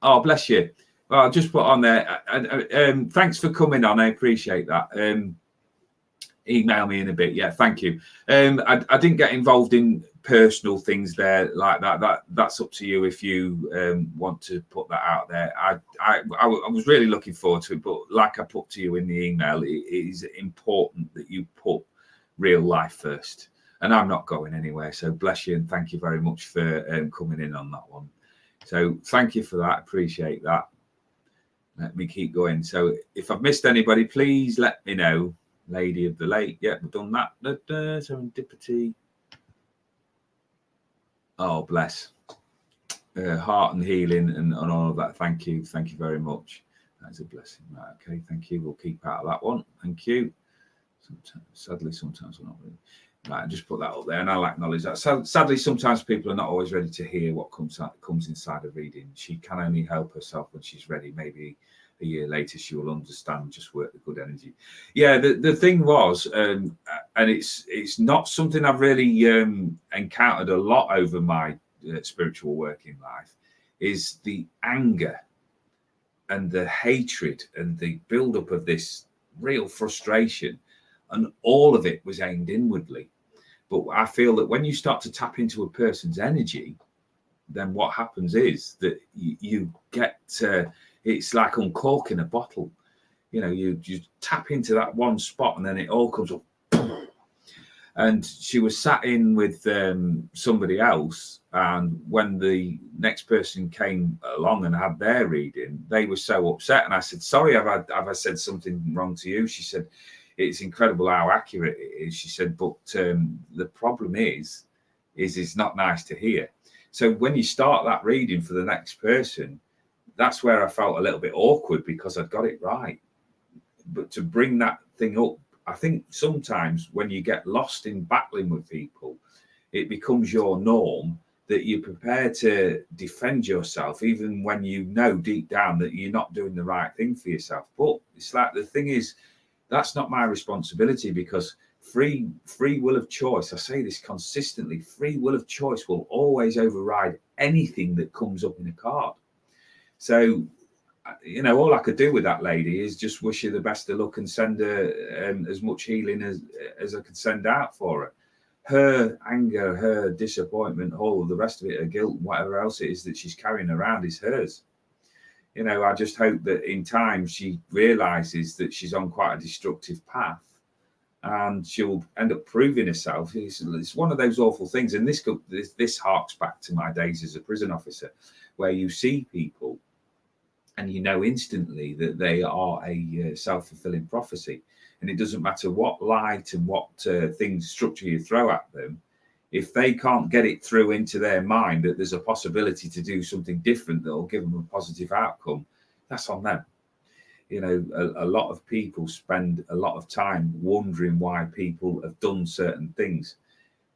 Oh, bless you. Well, I'll just put on there. Thanks for coming on. I appreciate that. email me in a bit. Yeah, thank you. I didn't get involved in personal things there like that. That's up to you if you want to put that out there. I was really looking forward to it, but like I put to you in the email, it is important that you put real life first. And I'm not going anywhere. So bless you and thank you very much for coming in on that one. So thank you for that. Appreciate that. Let me keep going. So if I've missed anybody, please let me know. Lady of the Lake. Yeah, we've done that. Serendipity. Oh, bless. Heart and healing and all of that. Thank you. Thank you very much. That's a blessing. Right, okay, thank you. We'll keep out of that one. Thank you. Sadly, sometimes we're not really. Right, just put that up there, and I'll acknowledge that. Sadly, sometimes people are not always ready to hear what comes inside of reading. She can only help herself when she's ready. Maybe a year later she will understand just work the good energy. Yeah, the thing was, and it's not something I've really encountered a lot over my spiritual working life, is the anger and the hatred and the build-up of this real frustration. And all of it was aimed inwardly. But I feel that when you start to tap into a person's energy, then what happens is that you get, it's like uncorking a bottle. You know, you tap into that one spot and then it all comes up. And she was sat in with somebody else. And when the next person came along and had their reading, they were so upset. And I said, sorry, have I said something wrong to you? She said, it's incredible how accurate it is. She said, but the problem is it's not nice to hear. So when you start that reading for the next person, that's where I felt a little bit awkward because I'd got it right. But to bring that thing up, I think sometimes when you get lost in battling with people, it becomes your norm that you're prepared to defend yourself, even when you know deep down that you're not doing the right thing for yourself. But it's like the thing is, that's not my responsibility, because free will of choice, I say this consistently, free will of choice will always override anything that comes up in a card. So, you know, all I could do with that lady is just wish her the best of luck and send her as much healing as I could send out for her. Her anger, her disappointment, all of the rest of it, her guilt, whatever else it is that she's carrying around is hers. You know, I just hope that in time she realizes that she's on quite a destructive path and she'll end up proving herself. It's one of those awful things. And this harks back to my days as a prison officer, where you see people and you know instantly that they are a self-fulfilling prophecy. And it doesn't matter what light and what structure you throw at them. If they can't get it through into their mind that there's a possibility to do something different that will give them a positive outcome, that's on them. You know, a lot of people spend a lot of time wondering why people have done certain things.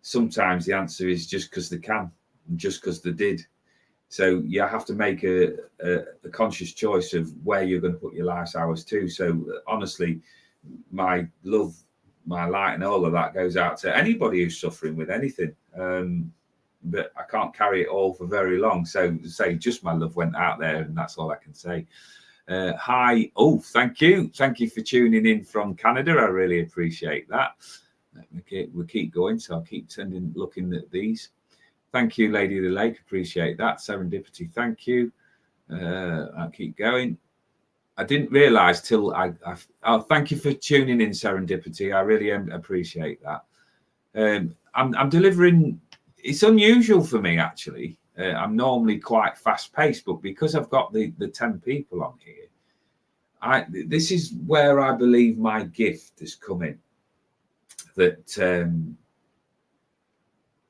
Sometimes the answer is just because they can, and just because they did. So you have to make a conscious choice of where you're going to put your life's hours to. So honestly, my love, my light and all of that goes out to anybody who's suffering with anything. But I can't carry it all for very long. So say just my love went out there, and that's all I can say. Hi. Oh, thank you. Thank you for tuning in from Canada. I really appreciate that. We'll keep going. So I'll keep looking at these. Thank you, Lady of the Lake. Appreciate that. Serendipity. Thank you. I'll keep going. I didn't realize till thank you for tuning in, Serendipity. I really appreciate that. I'm delivering. It's unusual for me, actually. I'm normally quite fast paced, but because I've got the 10 people on here, this is where I believe my gift has come in. That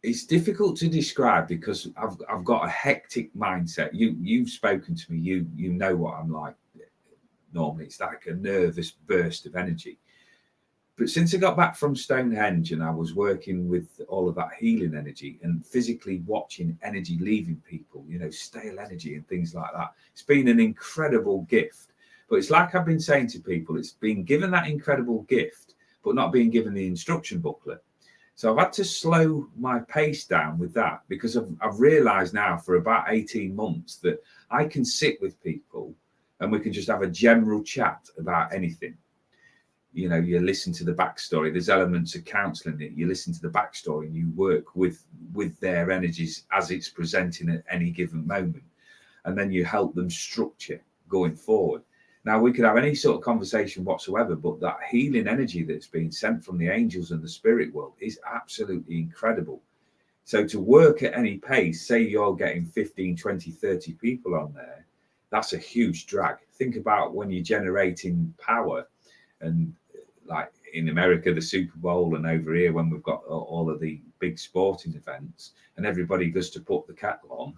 it's difficult to describe because I've got a hectic mindset. You've spoken to me. You know what I'm like. Normally it's like a nervous burst of energy. But since I got back from Stonehenge and I was working with all of that healing energy and physically watching energy leaving people, you know, stale energy and things like that, it's been an incredible gift. But it's like I've been saying to people, it's been given that incredible gift, but not being given the instruction booklet. So I've had to slow my pace down with that, because I've realized now for about 18 months that I can sit with people and we can just have a general chat about anything. you know, you listen to the backstory. There's elements of counselling that you listen to the backstory and you work with their energies as it's presenting at any given moment, and then you help them structure going forward. Now, we could have any sort of conversation whatsoever, but that healing energy that's being sent from the angels and the spirit world is absolutely incredible. So to work at any pace, say you're getting 15, 20, 30 people on there, that's a huge drag. Think about when you're generating power, and like in America, the Super Bowl, and over here when we've got all of the big sporting events and everybody goes to put the kettle on,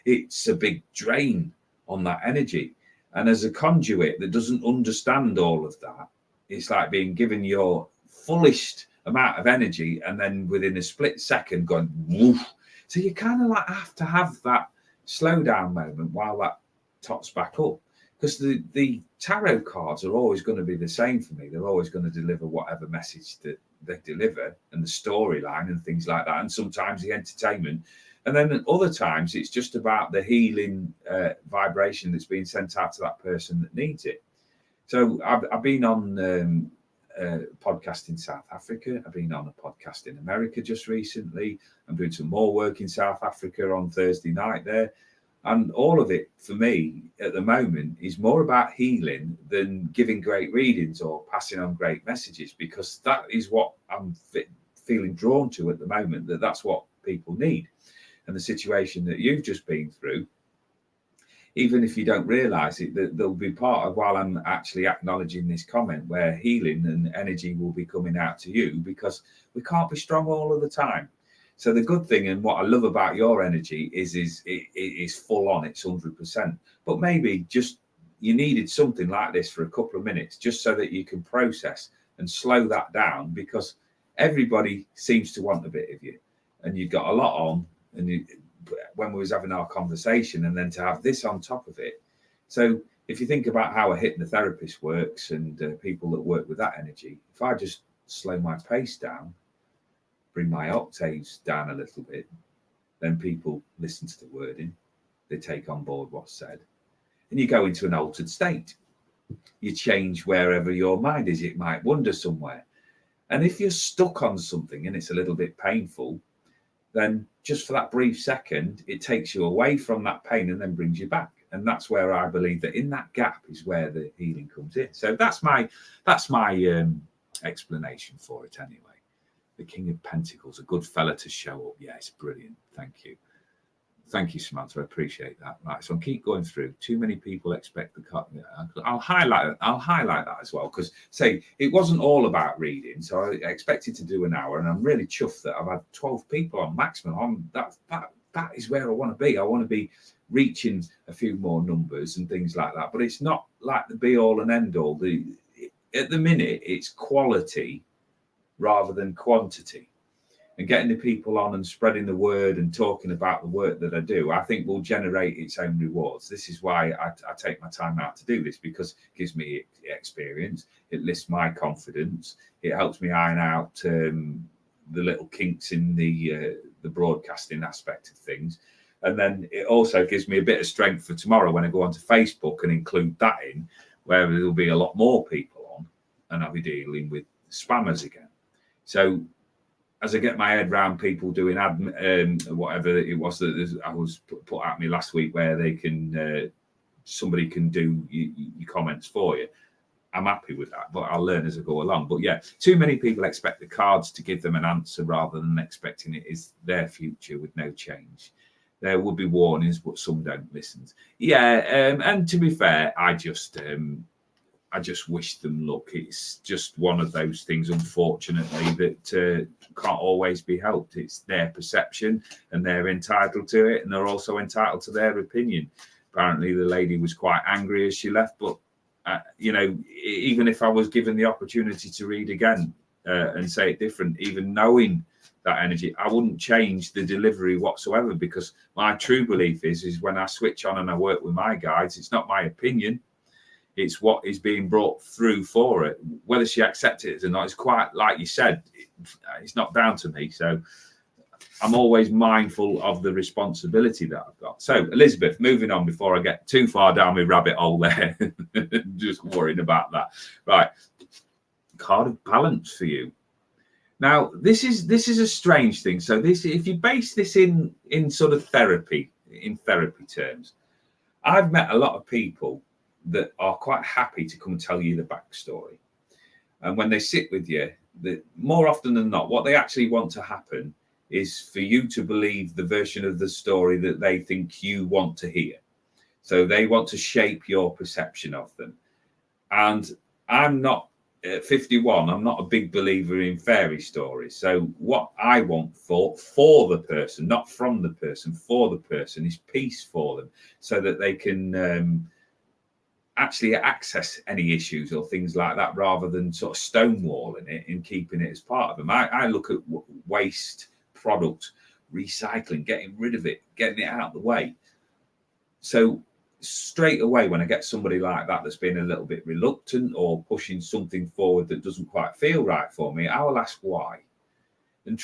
it's a big drain on that energy. And as a conduit that doesn't understand all of that, it's like being given your fullest amount of energy and then within a split second going woof. So you kind of like have to have that slow down moment while that tops back up, because the tarot cards are always going to be the same for me. They're always going to deliver whatever message that they deliver, and the storyline and things like that, and sometimes the entertainment. And then at other times, it's just about the healing vibration that's being sent out to that person that needs it. So I've been on podcast in South Africa. I've been on a podcast in America just recently. I'm doing some more work in South Africa on Thursday night there. And all of it, for me, at the moment, is more about healing than giving great readings or passing on great messages, because that is what I'm feeling drawn to at the moment, that's what people need. And the situation that you've just been through, even if you don't realize it, that there'll be part of, while I'm actually acknowledging this comment, where healing and energy will be coming out to you, because we can't be strong all of the time. So the good thing, and what I love about your energy is it is full on, it's 100%. But maybe just you needed something like this for a couple of minutes, just so that you can process and slow that down, because everybody seems to want a bit of you, and you've got a lot on. And when we was having our conversation, and then to have this on top of it. So if you think about how a hypnotherapist works and people that work with that energy, if I just slow my pace down, bring my octaves down a little bit, then people listen to the wording, they take on board what's said, and you go into an altered state. You change wherever your mind is. It might wander somewhere. And if you're stuck on something and it's a little bit painful, then just for that brief second, it takes you away from that pain and then brings you back. And that's where I believe that in that gap is where the healing comes in. So that's my explanation for it anyway. The King of Pentacles, a good fella to show up. Yeah, it's brilliant. Thank you. Thank you, Samantha. I appreciate that. Right, so I'll keep going through. Too many people expect the cut. I'll highlight that as well, because say it wasn't all about reading. So I expected to do an hour, and I'm really chuffed that I've had 12 people on maximum. That is where I want to be. I want to be reaching a few more numbers and things like that. But it's not like the be all and end all. At the minute, it's quality rather than quantity. And getting the people on and spreading the word and talking about the work that I do, I think will generate its own rewards. This is why I take my time out to do this, because it gives me experience. It lifts my confidence. It helps me iron out the little kinks in the broadcasting aspect of things. And then it also gives me a bit of strength for tomorrow when I go onto Facebook and include that in, where there'll be a lot more people on, and I'll be dealing with spammers again. So as I get my head around people doing whatever it was that I was put at me last week, where they can somebody can do your comments for you, I'm happy with that, but I'll learn as I go along. But yeah, too many people expect the cards to give them an answer rather than expecting it is their future with no change. There will be warnings, but some don't listen. Yeah, and to be fair, I just wish them luck. It's just one of those things, unfortunately, that can't always be helped. It's their perception, and they're entitled to it, and they're also entitled to their opinion. Apparently, the lady was quite angry as she left, but even if I was given the opportunity to read again and say it different, even knowing that energy, I wouldn't change the delivery whatsoever, because my true belief is when I switch on and I work with my guides, it's not my opinion. It's what is being brought through for it. Whether she accepts it or not, it's quite like you said, it's not down to me. So I'm always mindful of the responsibility that I've got. So, Elizabeth, moving on before I get too far down my rabbit hole there, just worrying about that. Right, card of balance for you. Now, this is a strange thing. So, this, if you base this in sort of therapy, in therapy terms, I've met a lot of people that are quite happy to come and tell you the backstory. And when they sit with you, more often than not, what they actually want to happen is for you to believe the version of the story that they think you want to hear. So they want to shape your perception of them. And I'm not, at 51, I'm not a big believer in fairy stories. So what I want for the person, not from the person, for the person, is peace for them, so that they can actually access any issues or things like that, rather than sort of stonewalling it and keeping it as part of them. I look at waste product, recycling, getting rid of it, getting it out of the way. So straight away, when I get somebody like that that's been a little bit reluctant or pushing something forward that doesn't quite feel right for me, I will ask why. And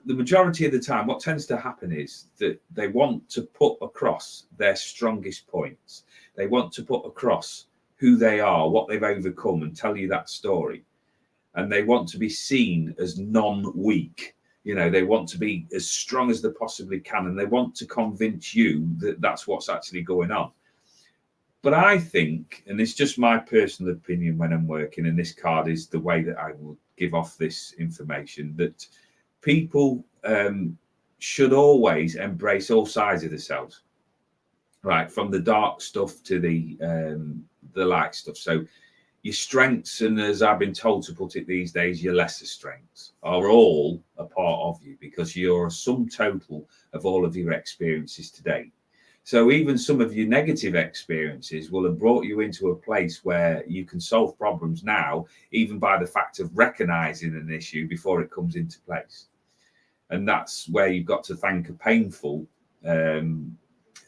the majority of the time, what tends to happen is that they want to put across their strongest points. They want to put across who they are, what they've overcome, and tell you that story. And they want to be seen as non-weak. You know, they want to be as strong as they possibly can, and they want to convince you that that's what's actually going on. But I think, and it's just my personal opinion when I'm working, and this card is the way that I will give off this information, that people should always embrace all sides of themselves, right? From the dark stuff to the light stuff. So your strengths, and as I've been told to put it these days, your lesser strengths are all a part of you, because you're a sum total of all of your experiences today. So even some of your negative experiences will have brought you into a place where you can solve problems now, even by the fact of recognizing an issue before it comes into place. And that's where you've got to thank a painful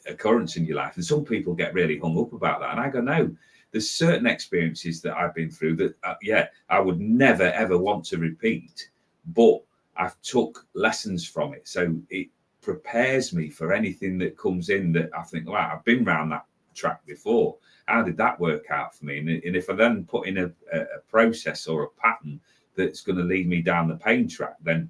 occurrence in your life. And some people get really hung up about that. And I go, no, there's certain experiences that I've been through that, I would never, ever want to repeat. But I've took lessons from it. So it prepares me for anything that comes in that I think, wow, I've been around that track before. How did that work out for me? And if I then put in a process or a pattern that's going to lead me down the pain track, then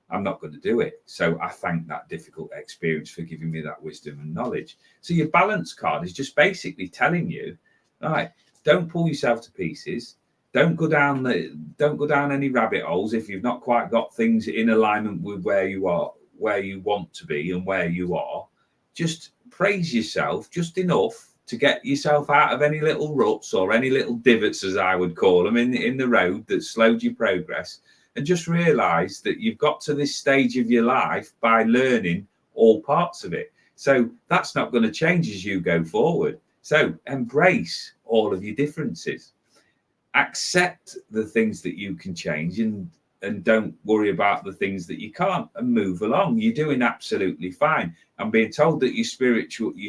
I'm not going to do it. So I thank that difficult experience for giving me that wisdom and knowledge. So your balance card is just basically telling you, all right, don't pull yourself to pieces. Don't go down any rabbit holes if you've not quite got things in alignment with where you are, where you want to be and where you are. Just praise yourself just enough to get yourself out of any little ruts or any little divots, as I would call them, in the road that slowed your progress. And just realize that you've got to this stage of your life by learning all parts of it. So that's not going to change as you go forward. So embrace all of your differences. Accept the things that you can change, and don't worry about the things that you can't, and move along. You're doing absolutely fine. I'm being told that your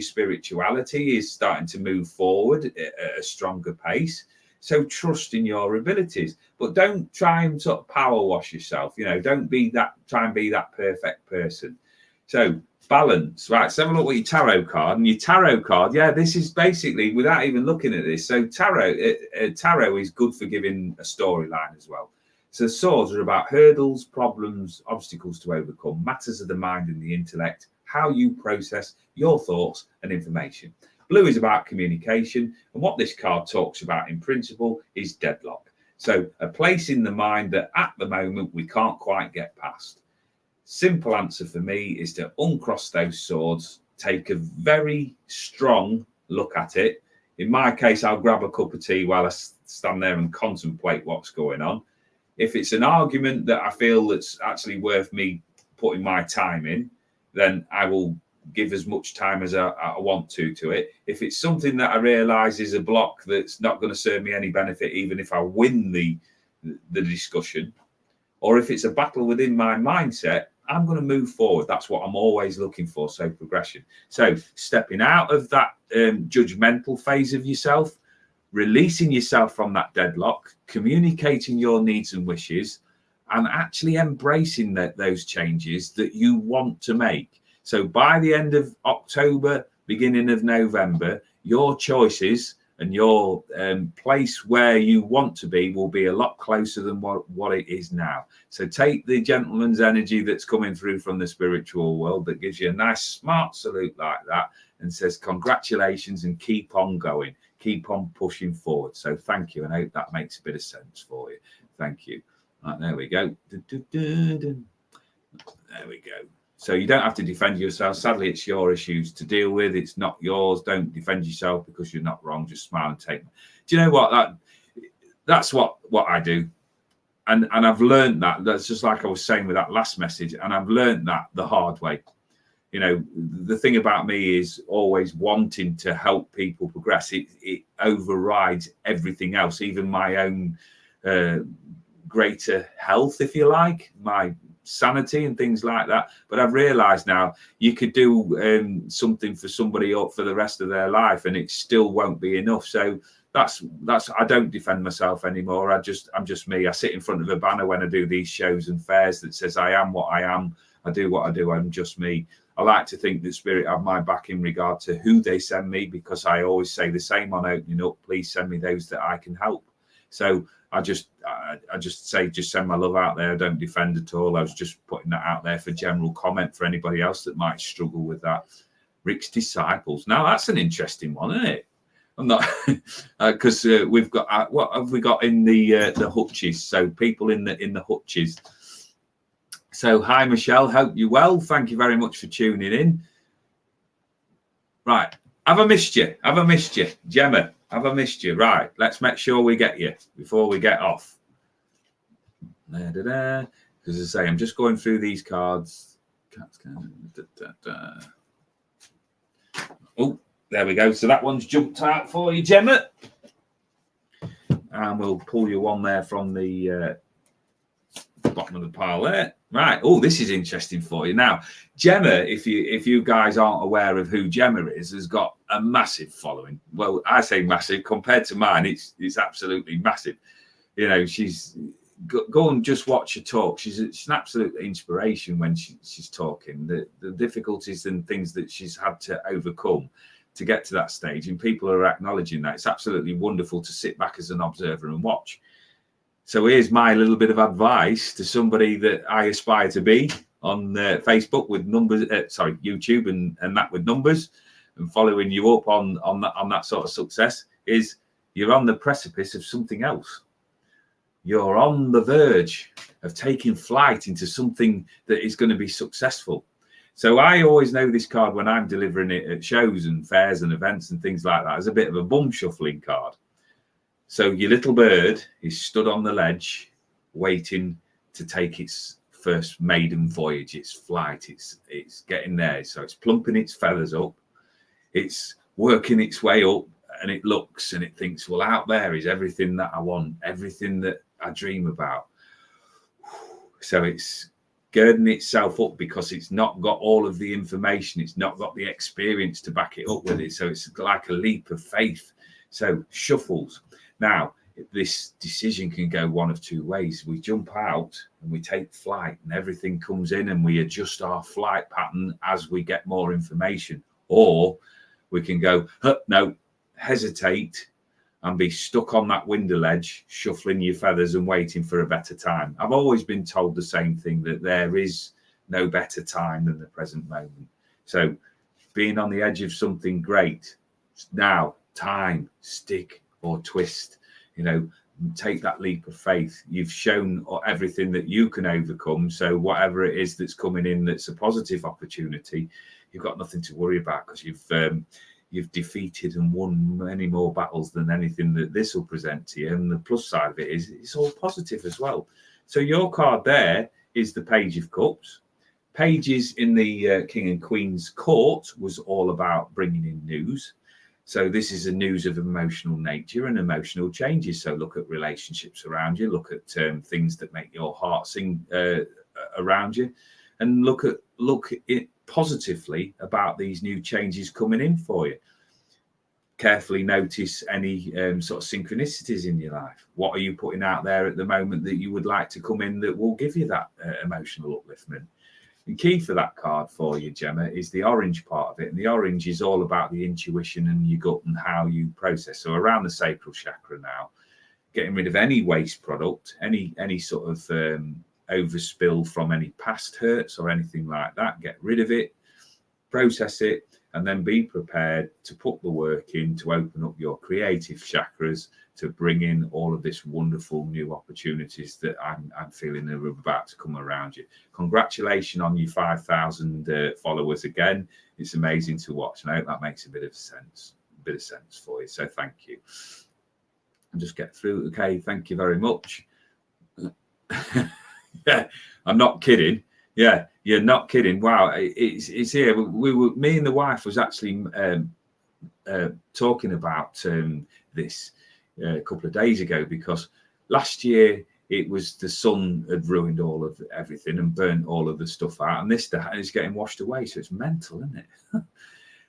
spirituality is starting to move forward at a stronger pace. So trust in your abilities, but don't try and sort of power wash yourself. You know, don't try and be that perfect person. So balance, right? So have a look at your tarot card, and your tarot card. Yeah, this is basically, without even looking at this. So tarot is good for giving a storyline as well. So swords are about hurdles, problems, obstacles to overcome, matters of the mind and the intellect, how you process your thoughts and information. Blue is about communication, and what this card talks about in principle is deadlock. So a place in the mind that at the moment we can't quite get past. Simple answer for me is to uncross those swords, take a very strong look at it. In my case, I'll grab a cup of tea while I stand there and contemplate what's going on. If it's an argument that I feel that's actually worth me putting my time in, then I will give as much time as I want to it. If it's something that I realize is a block that's not going to serve me any benefit, even if I win the discussion, or if it's a battle within my mindset, I'm going to move forward. That's what I'm always looking for. So progression. So stepping out of that judgmental phase of yourself, releasing yourself from that deadlock, communicating your needs and wishes, and actually embracing those changes that you want to make. So by the end of October, beginning of November, your choices and your place where you want to be will be a lot closer than what it is now. So take the gentleman's energy that's coming through from the spiritual world that gives you a nice smart salute like that and says congratulations and keep on going, keep on pushing forward. So thank you, and I hope that makes a bit of sense for you. Thank you. Right, there we go. There we go. So you don't have to defend yourself. Sadly, it's your issues to deal with. It's not yours. Don't defend yourself because you're not wrong. Just smile and take them. Do you know what? That's what I do. And I've learned that. That's just like I was saying with that last message. And I've learned that the hard way. You know, the thing about me is always wanting to help people progress. It overrides everything else, even my own greater health, if you like, my sanity and things like that. But I've realized now you could do something for somebody up for the rest of their life and it still won't be enough. So that's I don't defend myself anymore. I'm just me. I sit in front of a banner when I do these shows and fairs that says I am what I am. I do what I do. I'm just me. I like to think that Spirit have my back in regard to who they send me, because I always say the same on opening up. Please send me those that I can help. So I just say, just send my love out there. I don't defend at all. I was just putting that out there for general comment for anybody else that might struggle with that. Rick's disciples. Now that's an interesting one, isn't it? I'm not, because we've got what have we got in the hutches? So people in the hutches. So hi Michelle, hope you're well. Thank you very much for tuning in. Right, have I missed you? Have I missed you, Gemma? Have I missed you? Right, let's make sure we get you before we get off. Because as I say, I'm just going through these cards. Oh, there we go. So that one's jumped out for you, Gemma. And we'll pull you one there from the bottom of the pile there. Right. Oh, this is interesting for you. Now, Gemma, if you guys aren't aware of who Gemma is, has got a massive following. Well, I say massive compared to mine. It's absolutely massive. You know, she's go and just watch her talk. She's an absolute inspiration when she's talking. The difficulties and things that she's had to overcome to get to that stage, and people are acknowledging that. It's absolutely wonderful to sit back as an observer and watch. So here's my little bit of advice to somebody that I aspire to be on Facebook with numbers, YouTube and that with numbers, and following you up on that sort of success is you're on the precipice of something else. You're on the verge of taking flight into something that is going to be successful. So I always know this card when I'm delivering it at shows and fairs and events and things like that as a bit of a bum shuffling card. So your little bird is stood on the ledge waiting to take its first maiden voyage, its flight. It's getting there. So it's plumping its feathers up. It's working its way up, and it looks and it thinks, well, out there is everything that I want, everything that I dream about. So it's girding itself up because it's not got all of the information. It's not got the experience to back it up with it. So it's like a leap of faith. So shuffles. Now, this decision can go one of two ways. We jump out and we take flight and everything comes in and we adjust our flight pattern as we get more information. Or we can go, no, hesitate and be stuck on that window ledge, shuffling your feathers and waiting for a better time. I've always been told the same thing, that there is no better time than the present moment. So being on the edge of something great, now, time, stick or twist, you know, take that leap of faith. You've shown everything that you can overcome. So whatever it is that's coming in that's a positive opportunity, you've got nothing to worry about, because you've defeated and won many more battles than anything that this will present to you. And the plus side of it is it's all positive as well. So your card there is the Page of Cups. Pages in the King and Queen's court was all about bringing in news. So this is a news of emotional nature and emotional changes. So look at relationships around you, look at things that make your heart sing around you, and look it positively about these new changes coming in for you. carefully notice any sort of synchronicities in your life. What are you putting out there at the moment that you would like to come in that will give you that emotional upliftment? And key for that card for you, Gemma, is the orange part of it. And the orange is all about the intuition and your gut and how you process. So around the sacral chakra now, getting rid of any waste product, any sort of overspill from any past hurts or anything like that. Get rid of it, process it, and then be prepared to put the work in to open up your creative chakras to bring in all of this wonderful new opportunities that I'm feeling are about to come around you. Congratulations on your 5,000 followers again. It's amazing to watch, and I hope that makes a bit of sense for you. So thank you. And just get through. Okay, thank you very much. Yeah, I'm not kidding. Yeah, you're not kidding. Wow, it's here. Me and the wife was actually talking about this a couple of days ago, because last year it was the sun had ruined all of everything and burnt all of the stuff out, and this is getting washed away. So it's mental, isn't it?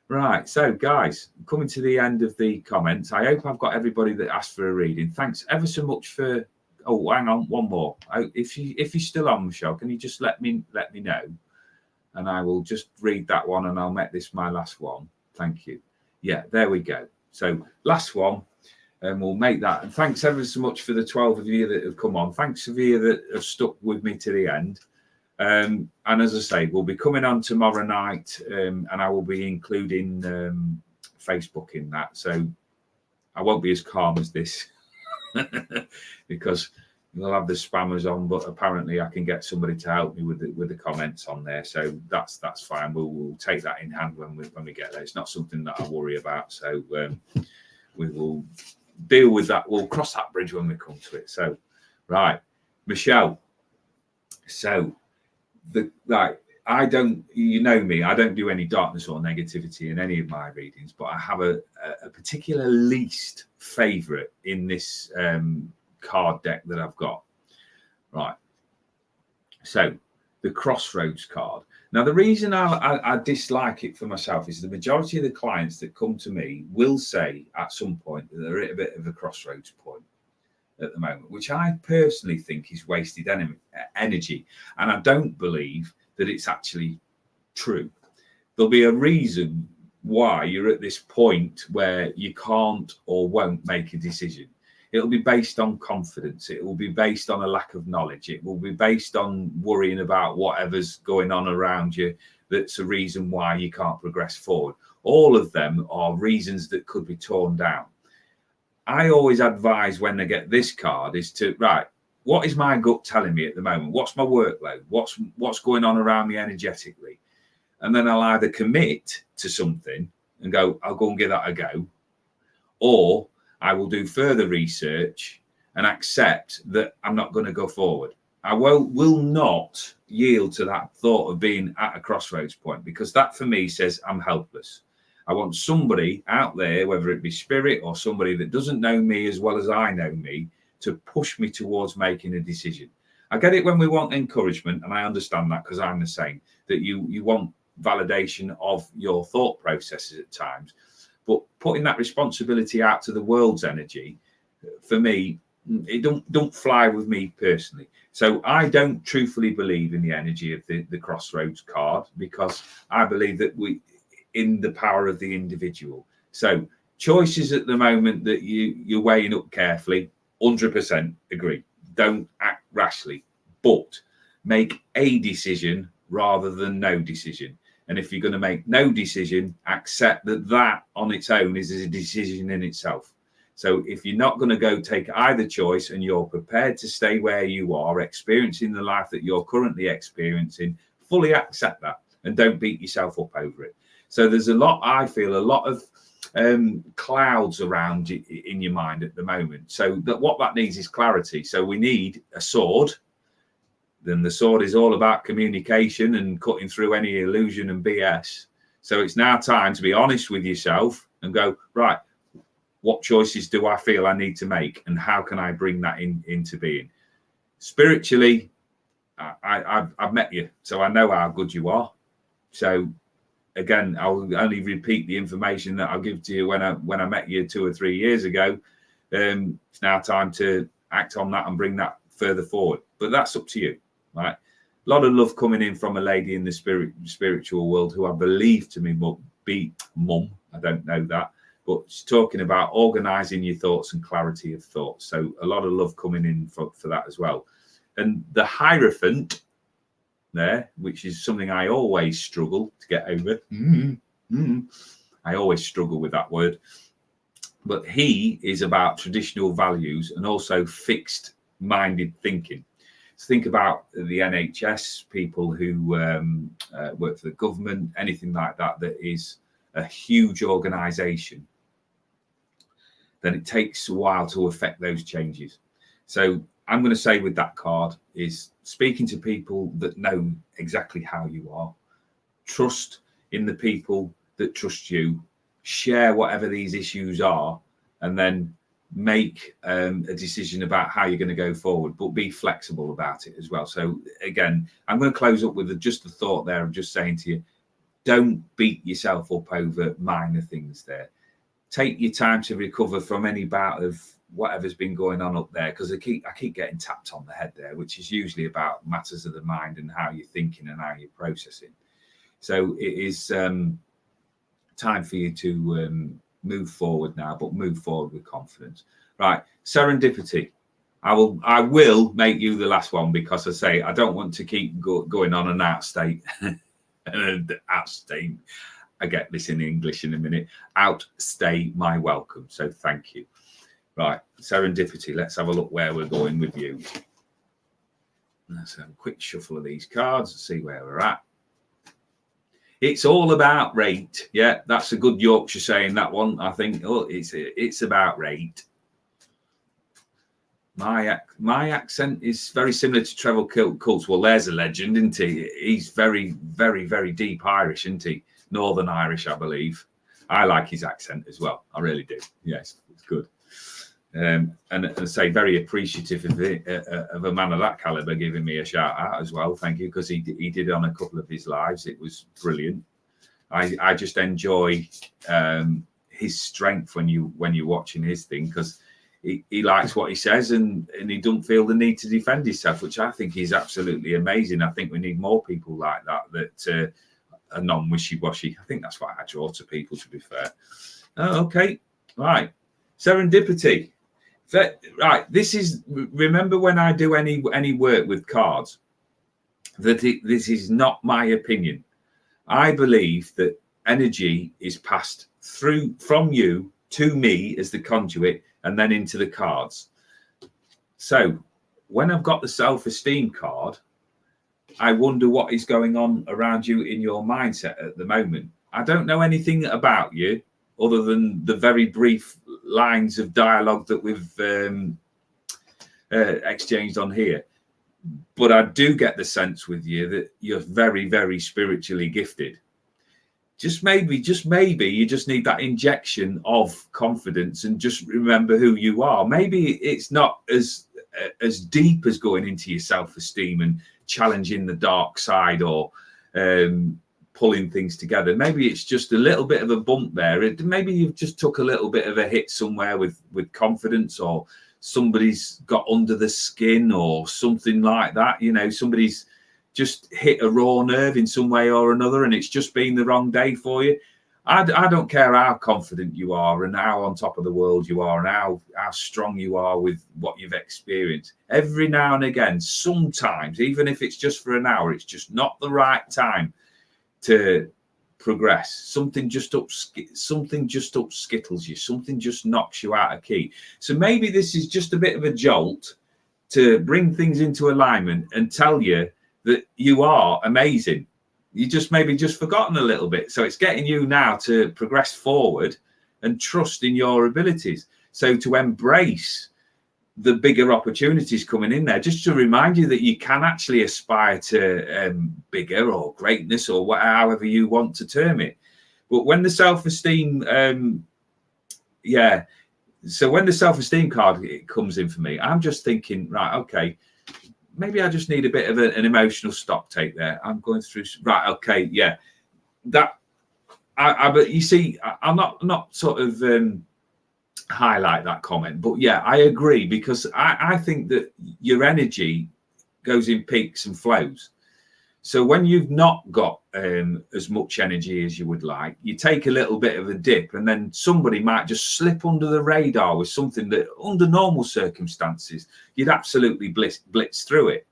Right, so guys, coming to the end of the comments. I hope I've got everybody that asked for a reading. Thanks ever so much for. Oh, hang on, one more. If you're still on, Michelle, can you just let me know, and I will just read that one, and I'll make this my last one. Thank you. Yeah, there we go. So last one, and we'll make that. And thanks ever so much for the 12 of you that have come on. Thanks of you that have stuck with me to the end. And as I say, we'll be coming on tomorrow night, and I will be including Facebook in that. So I won't be as calm as this. Because we'll have the spammers on, but apparently I can get somebody to help me with the comments on there. So that's fine. We'll take that in hand when we get there. It's not something that I worry about. So we will deal with that. We'll cross that bridge when we come to it. So right, Michelle. So I don't, you know me, I don't do any darkness or negativity in any of my readings, but I have a particular least favorite in this card deck that I've got. Right. So the Crossroads card. Now, the reason I dislike it for myself is the majority of the clients that come to me will say at some point that they're at a bit of a crossroads point at the moment, which I personally think is wasted energy. And I don't believe that it's actually true. There'll be a reason why you're at this point where you can't or won't make a decision. It'll be based on confidence. It will be based on a lack of knowledge. It will be based on worrying about whatever's going on around you. That's a reason why you can't progress forward. All of them are reasons that could be torn down. I always advise when they get this card is to, right, what is my gut telling me at the moment? What's my workload? What's going on around me energetically? And then I'll either commit to something and go, I'll go and give that a go, or I will do further research and accept that I'm not going to go forward. I will not yield to that thought of being at a crossroads point, because that for me says I'm helpless. I want somebody out there, whether it be spirit or somebody that doesn't know me as well as I know me, to push me towards making a decision. I get it when we want encouragement, and I understand that because I'm the same, that you want validation of your thought processes at times. But putting that responsibility out to the world's energy, for me, it don't fly with me personally. So I don't truthfully believe in the energy of the Crossroads card, because I believe that in the power of the individual. So choices at the moment that you're weighing up carefully, 100% agree. Don't act rashly, but make a decision rather than no decision. And if you're going to make no decision, accept that on its own is a decision in itself. So if you're not going to go take either choice and you're prepared to stay where you are, experiencing the life that you're currently experiencing, fully accept that and don't beat yourself up over it. So there's I feel a lot of clouds around in your mind at the moment. So what that needs is clarity. So we need a sword. Then the sword is all about communication and cutting through any illusion and BS. So it's now time to be honest with yourself and go, right, what choices do I feel I need to make, and how can I bring that into being? Spiritually, I've met you, so I know how good you are. So again, I'll only repeat the information that I'll give to you when I met you 2 or 3 years ago. It's now time to act on that and bring that further forward. But that's up to you, right? A lot of love coming in from a lady in the spiritual world who I believe to be mum. I don't know that, but she's talking about organizing your thoughts and clarity of thoughts. So a lot of love coming in for that as well. And the Hierophant there, which is something I always struggle to get over. I always struggle with that word. But he is about traditional values and also fixed minded thinking. So think about the NHS, people who work for the government, anything like that, that is a huge organization. Then it takes a while to affect those changes. So I'm going to say with that card is speaking to people that know exactly how you are, trust in the people that trust you, share whatever these issues are, and then make a decision about how you're going to go forward, but be flexible about it as well. So again, I'm going to close up with just the thought there of just saying to you, don't beat yourself up over minor things there. Take your time to recover from any bout of whatever's been going on up there, because I keep getting tapped on the head there, which is usually about matters of the mind and how you're thinking and how you're processing. So it is time for you to move forward now, but move forward with confidence. Right, serendipity. I will make you the last one, because I say I don't want to keep going on an outstate. Outstate. I get this in English in a minute. Outstay my welcome. So thank you. Right, serendipity. Let's have a look where we're going with you. Let's have a quick shuffle of these cards and see where we're at. It's all about rate. Yeah, that's a good Yorkshire saying, that one, I think. Oh, it's about rate. My accent is very similar to Trevor Cult's. Well, there's a legend, isn't he? He's very, very, very deep Irish, isn't he? Northern Irish, I believe. I like his accent as well. I really do. Yes, it's good. And say very appreciative of a man of that caliber giving me a shout out as well. Thank you, because he did it on a couple of his lives. It was brilliant. I just enjoy his strength when you're watching his thing, because he likes what he says and he doesn't feel the need to defend himself, which I think is absolutely amazing. I think we need more people like that are non-wishy-washy. I think that's what I draw to people, to be fair. Oh, okay, right. Serendipity. Right, this is, remember when I do any work with cards, that this is not my opinion. I believe that energy is passed through from you to me as the conduit and then into the cards. So when I've got the self-esteem card, I wonder what is going on around you in your mindset at the moment. I don't know anything about you other than the very brief lines of dialogue that we've exchanged on here. But I do get the sense with you that you're very, very spiritually gifted. Just maybe you just need that injection of confidence and just remember who you are. Maybe it's not as deep as going into your self-esteem and challenging the dark side or pulling things together. Maybe it's just a little bit of a bump there. Maybe you've just took a little bit of a hit somewhere with confidence, or somebody's got under the skin or something like that. You know, somebody's just hit a raw nerve in some way or another, and it's just been the wrong day for you. I don't care how confident you are and how on top of the world you are and how strong you are with what you've experienced. Every now and again, sometimes, even if it's just for an hour, it's just not the right time to progress. Something just upskittles you. Something just knocks you out of key. So maybe this is just a bit of a jolt to bring things into alignment and tell you that you are amazing. You just maybe just forgotten a little bit. So it's getting you now to progress forward and trust in your abilities. So to embrace the bigger opportunities coming in there, just to remind you that you can actually aspire to bigger or greatness or however you want to term it. But when the self-esteem, so when the self-esteem card comes in for me, I'm just thinking, right, okay, maybe I just need a bit of an emotional stock take there. I'm going through, right, okay, yeah, that But you see, I'm not sort of highlight that comment, but yeah, I agree, because I think that your energy goes in peaks and flows. So when you've not got as much energy as you would like, you take a little bit of a dip, and then somebody might just slip under the radar with something that under normal circumstances you'd absolutely blitz through it.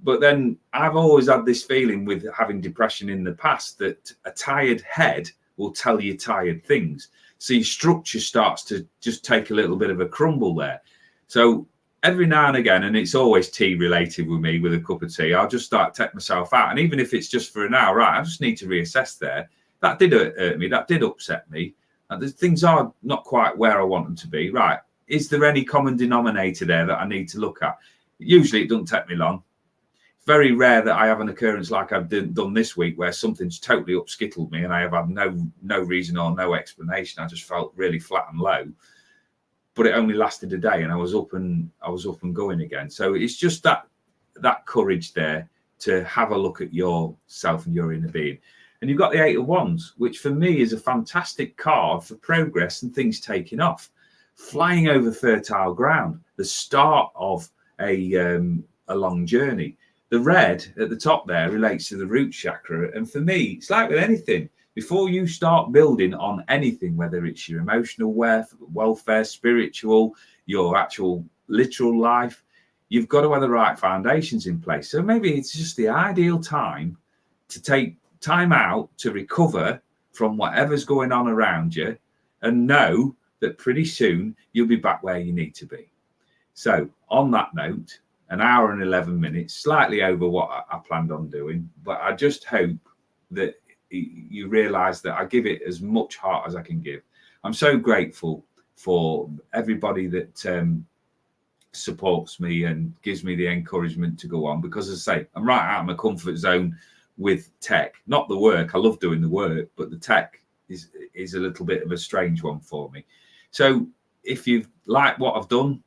But then I've always had this feeling with having depression in the past that a tired head will tell you tired things. So your structure starts to just take a little bit of a crumble there. So every now and again, and it's always tea related with me, with a cup of tea, I'll just start to take myself out. And even if it's just for an hour, right, I just need to reassess there. That did hurt me. That did upset me. Things are not quite where I want them to be. Right. Is there any common denominator there that I need to look at? Usually it doesn't take me long. Very rare that I have an occurrence like I've done this week, where something's totally upskittled me and I have had no reason or no explanation. I just felt really flat and low. But it only lasted a day, and I was up and going again. So it's just that courage there to have a look at yourself and your inner being. And you've got the 8 of Wands, which for me is a fantastic card for progress and things taking off, flying over fertile ground, the start of a long journey. The red at the top there relates to the root chakra, and for me, it's like with anything. Before you start building on anything, whether it's your emotional welfare, spiritual, your actual literal life, you've got to have the right foundations in place. So maybe it's just the ideal time to take time out to recover from whatever's going on around you, and know that pretty soon you'll be back where you need to be. So on that note, an hour and 11 minutes, slightly over what I planned on doing, but I just hope that you realize that I give it as much heart as I can give. I'm so grateful for everybody that supports me and gives me the encouragement to go on, because as I say, I'm right out of my comfort zone with tech. Not the work, I love doing the work, but the tech is a little bit of a strange one for me. So if you've liked what I've done,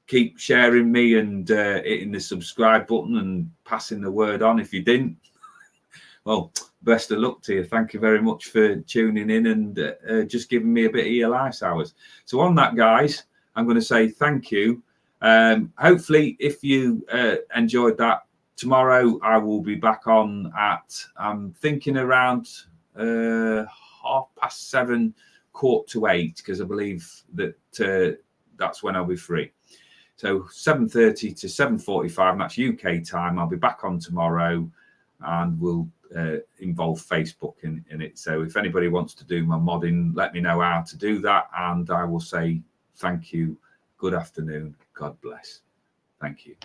keep sharing me and hitting the subscribe button and passing the word on. If you didn't, well, best of luck to you. Thank you very much for tuning in and just giving me a bit of your life hours. So on that, guys, I'm going to say thank you. Hopefully, if you enjoyed that, tomorrow I will be back on at, I'm thinking around 7:30, 7:45, because I believe that that's when I'll be free. So 7:30 to 7:45, and that's UK time. I'll be back on tomorrow, and we'll involve Facebook in it. So if anybody wants to do my modding, let me know how to do that, and I will say thank you. Good afternoon. God bless. Thank you.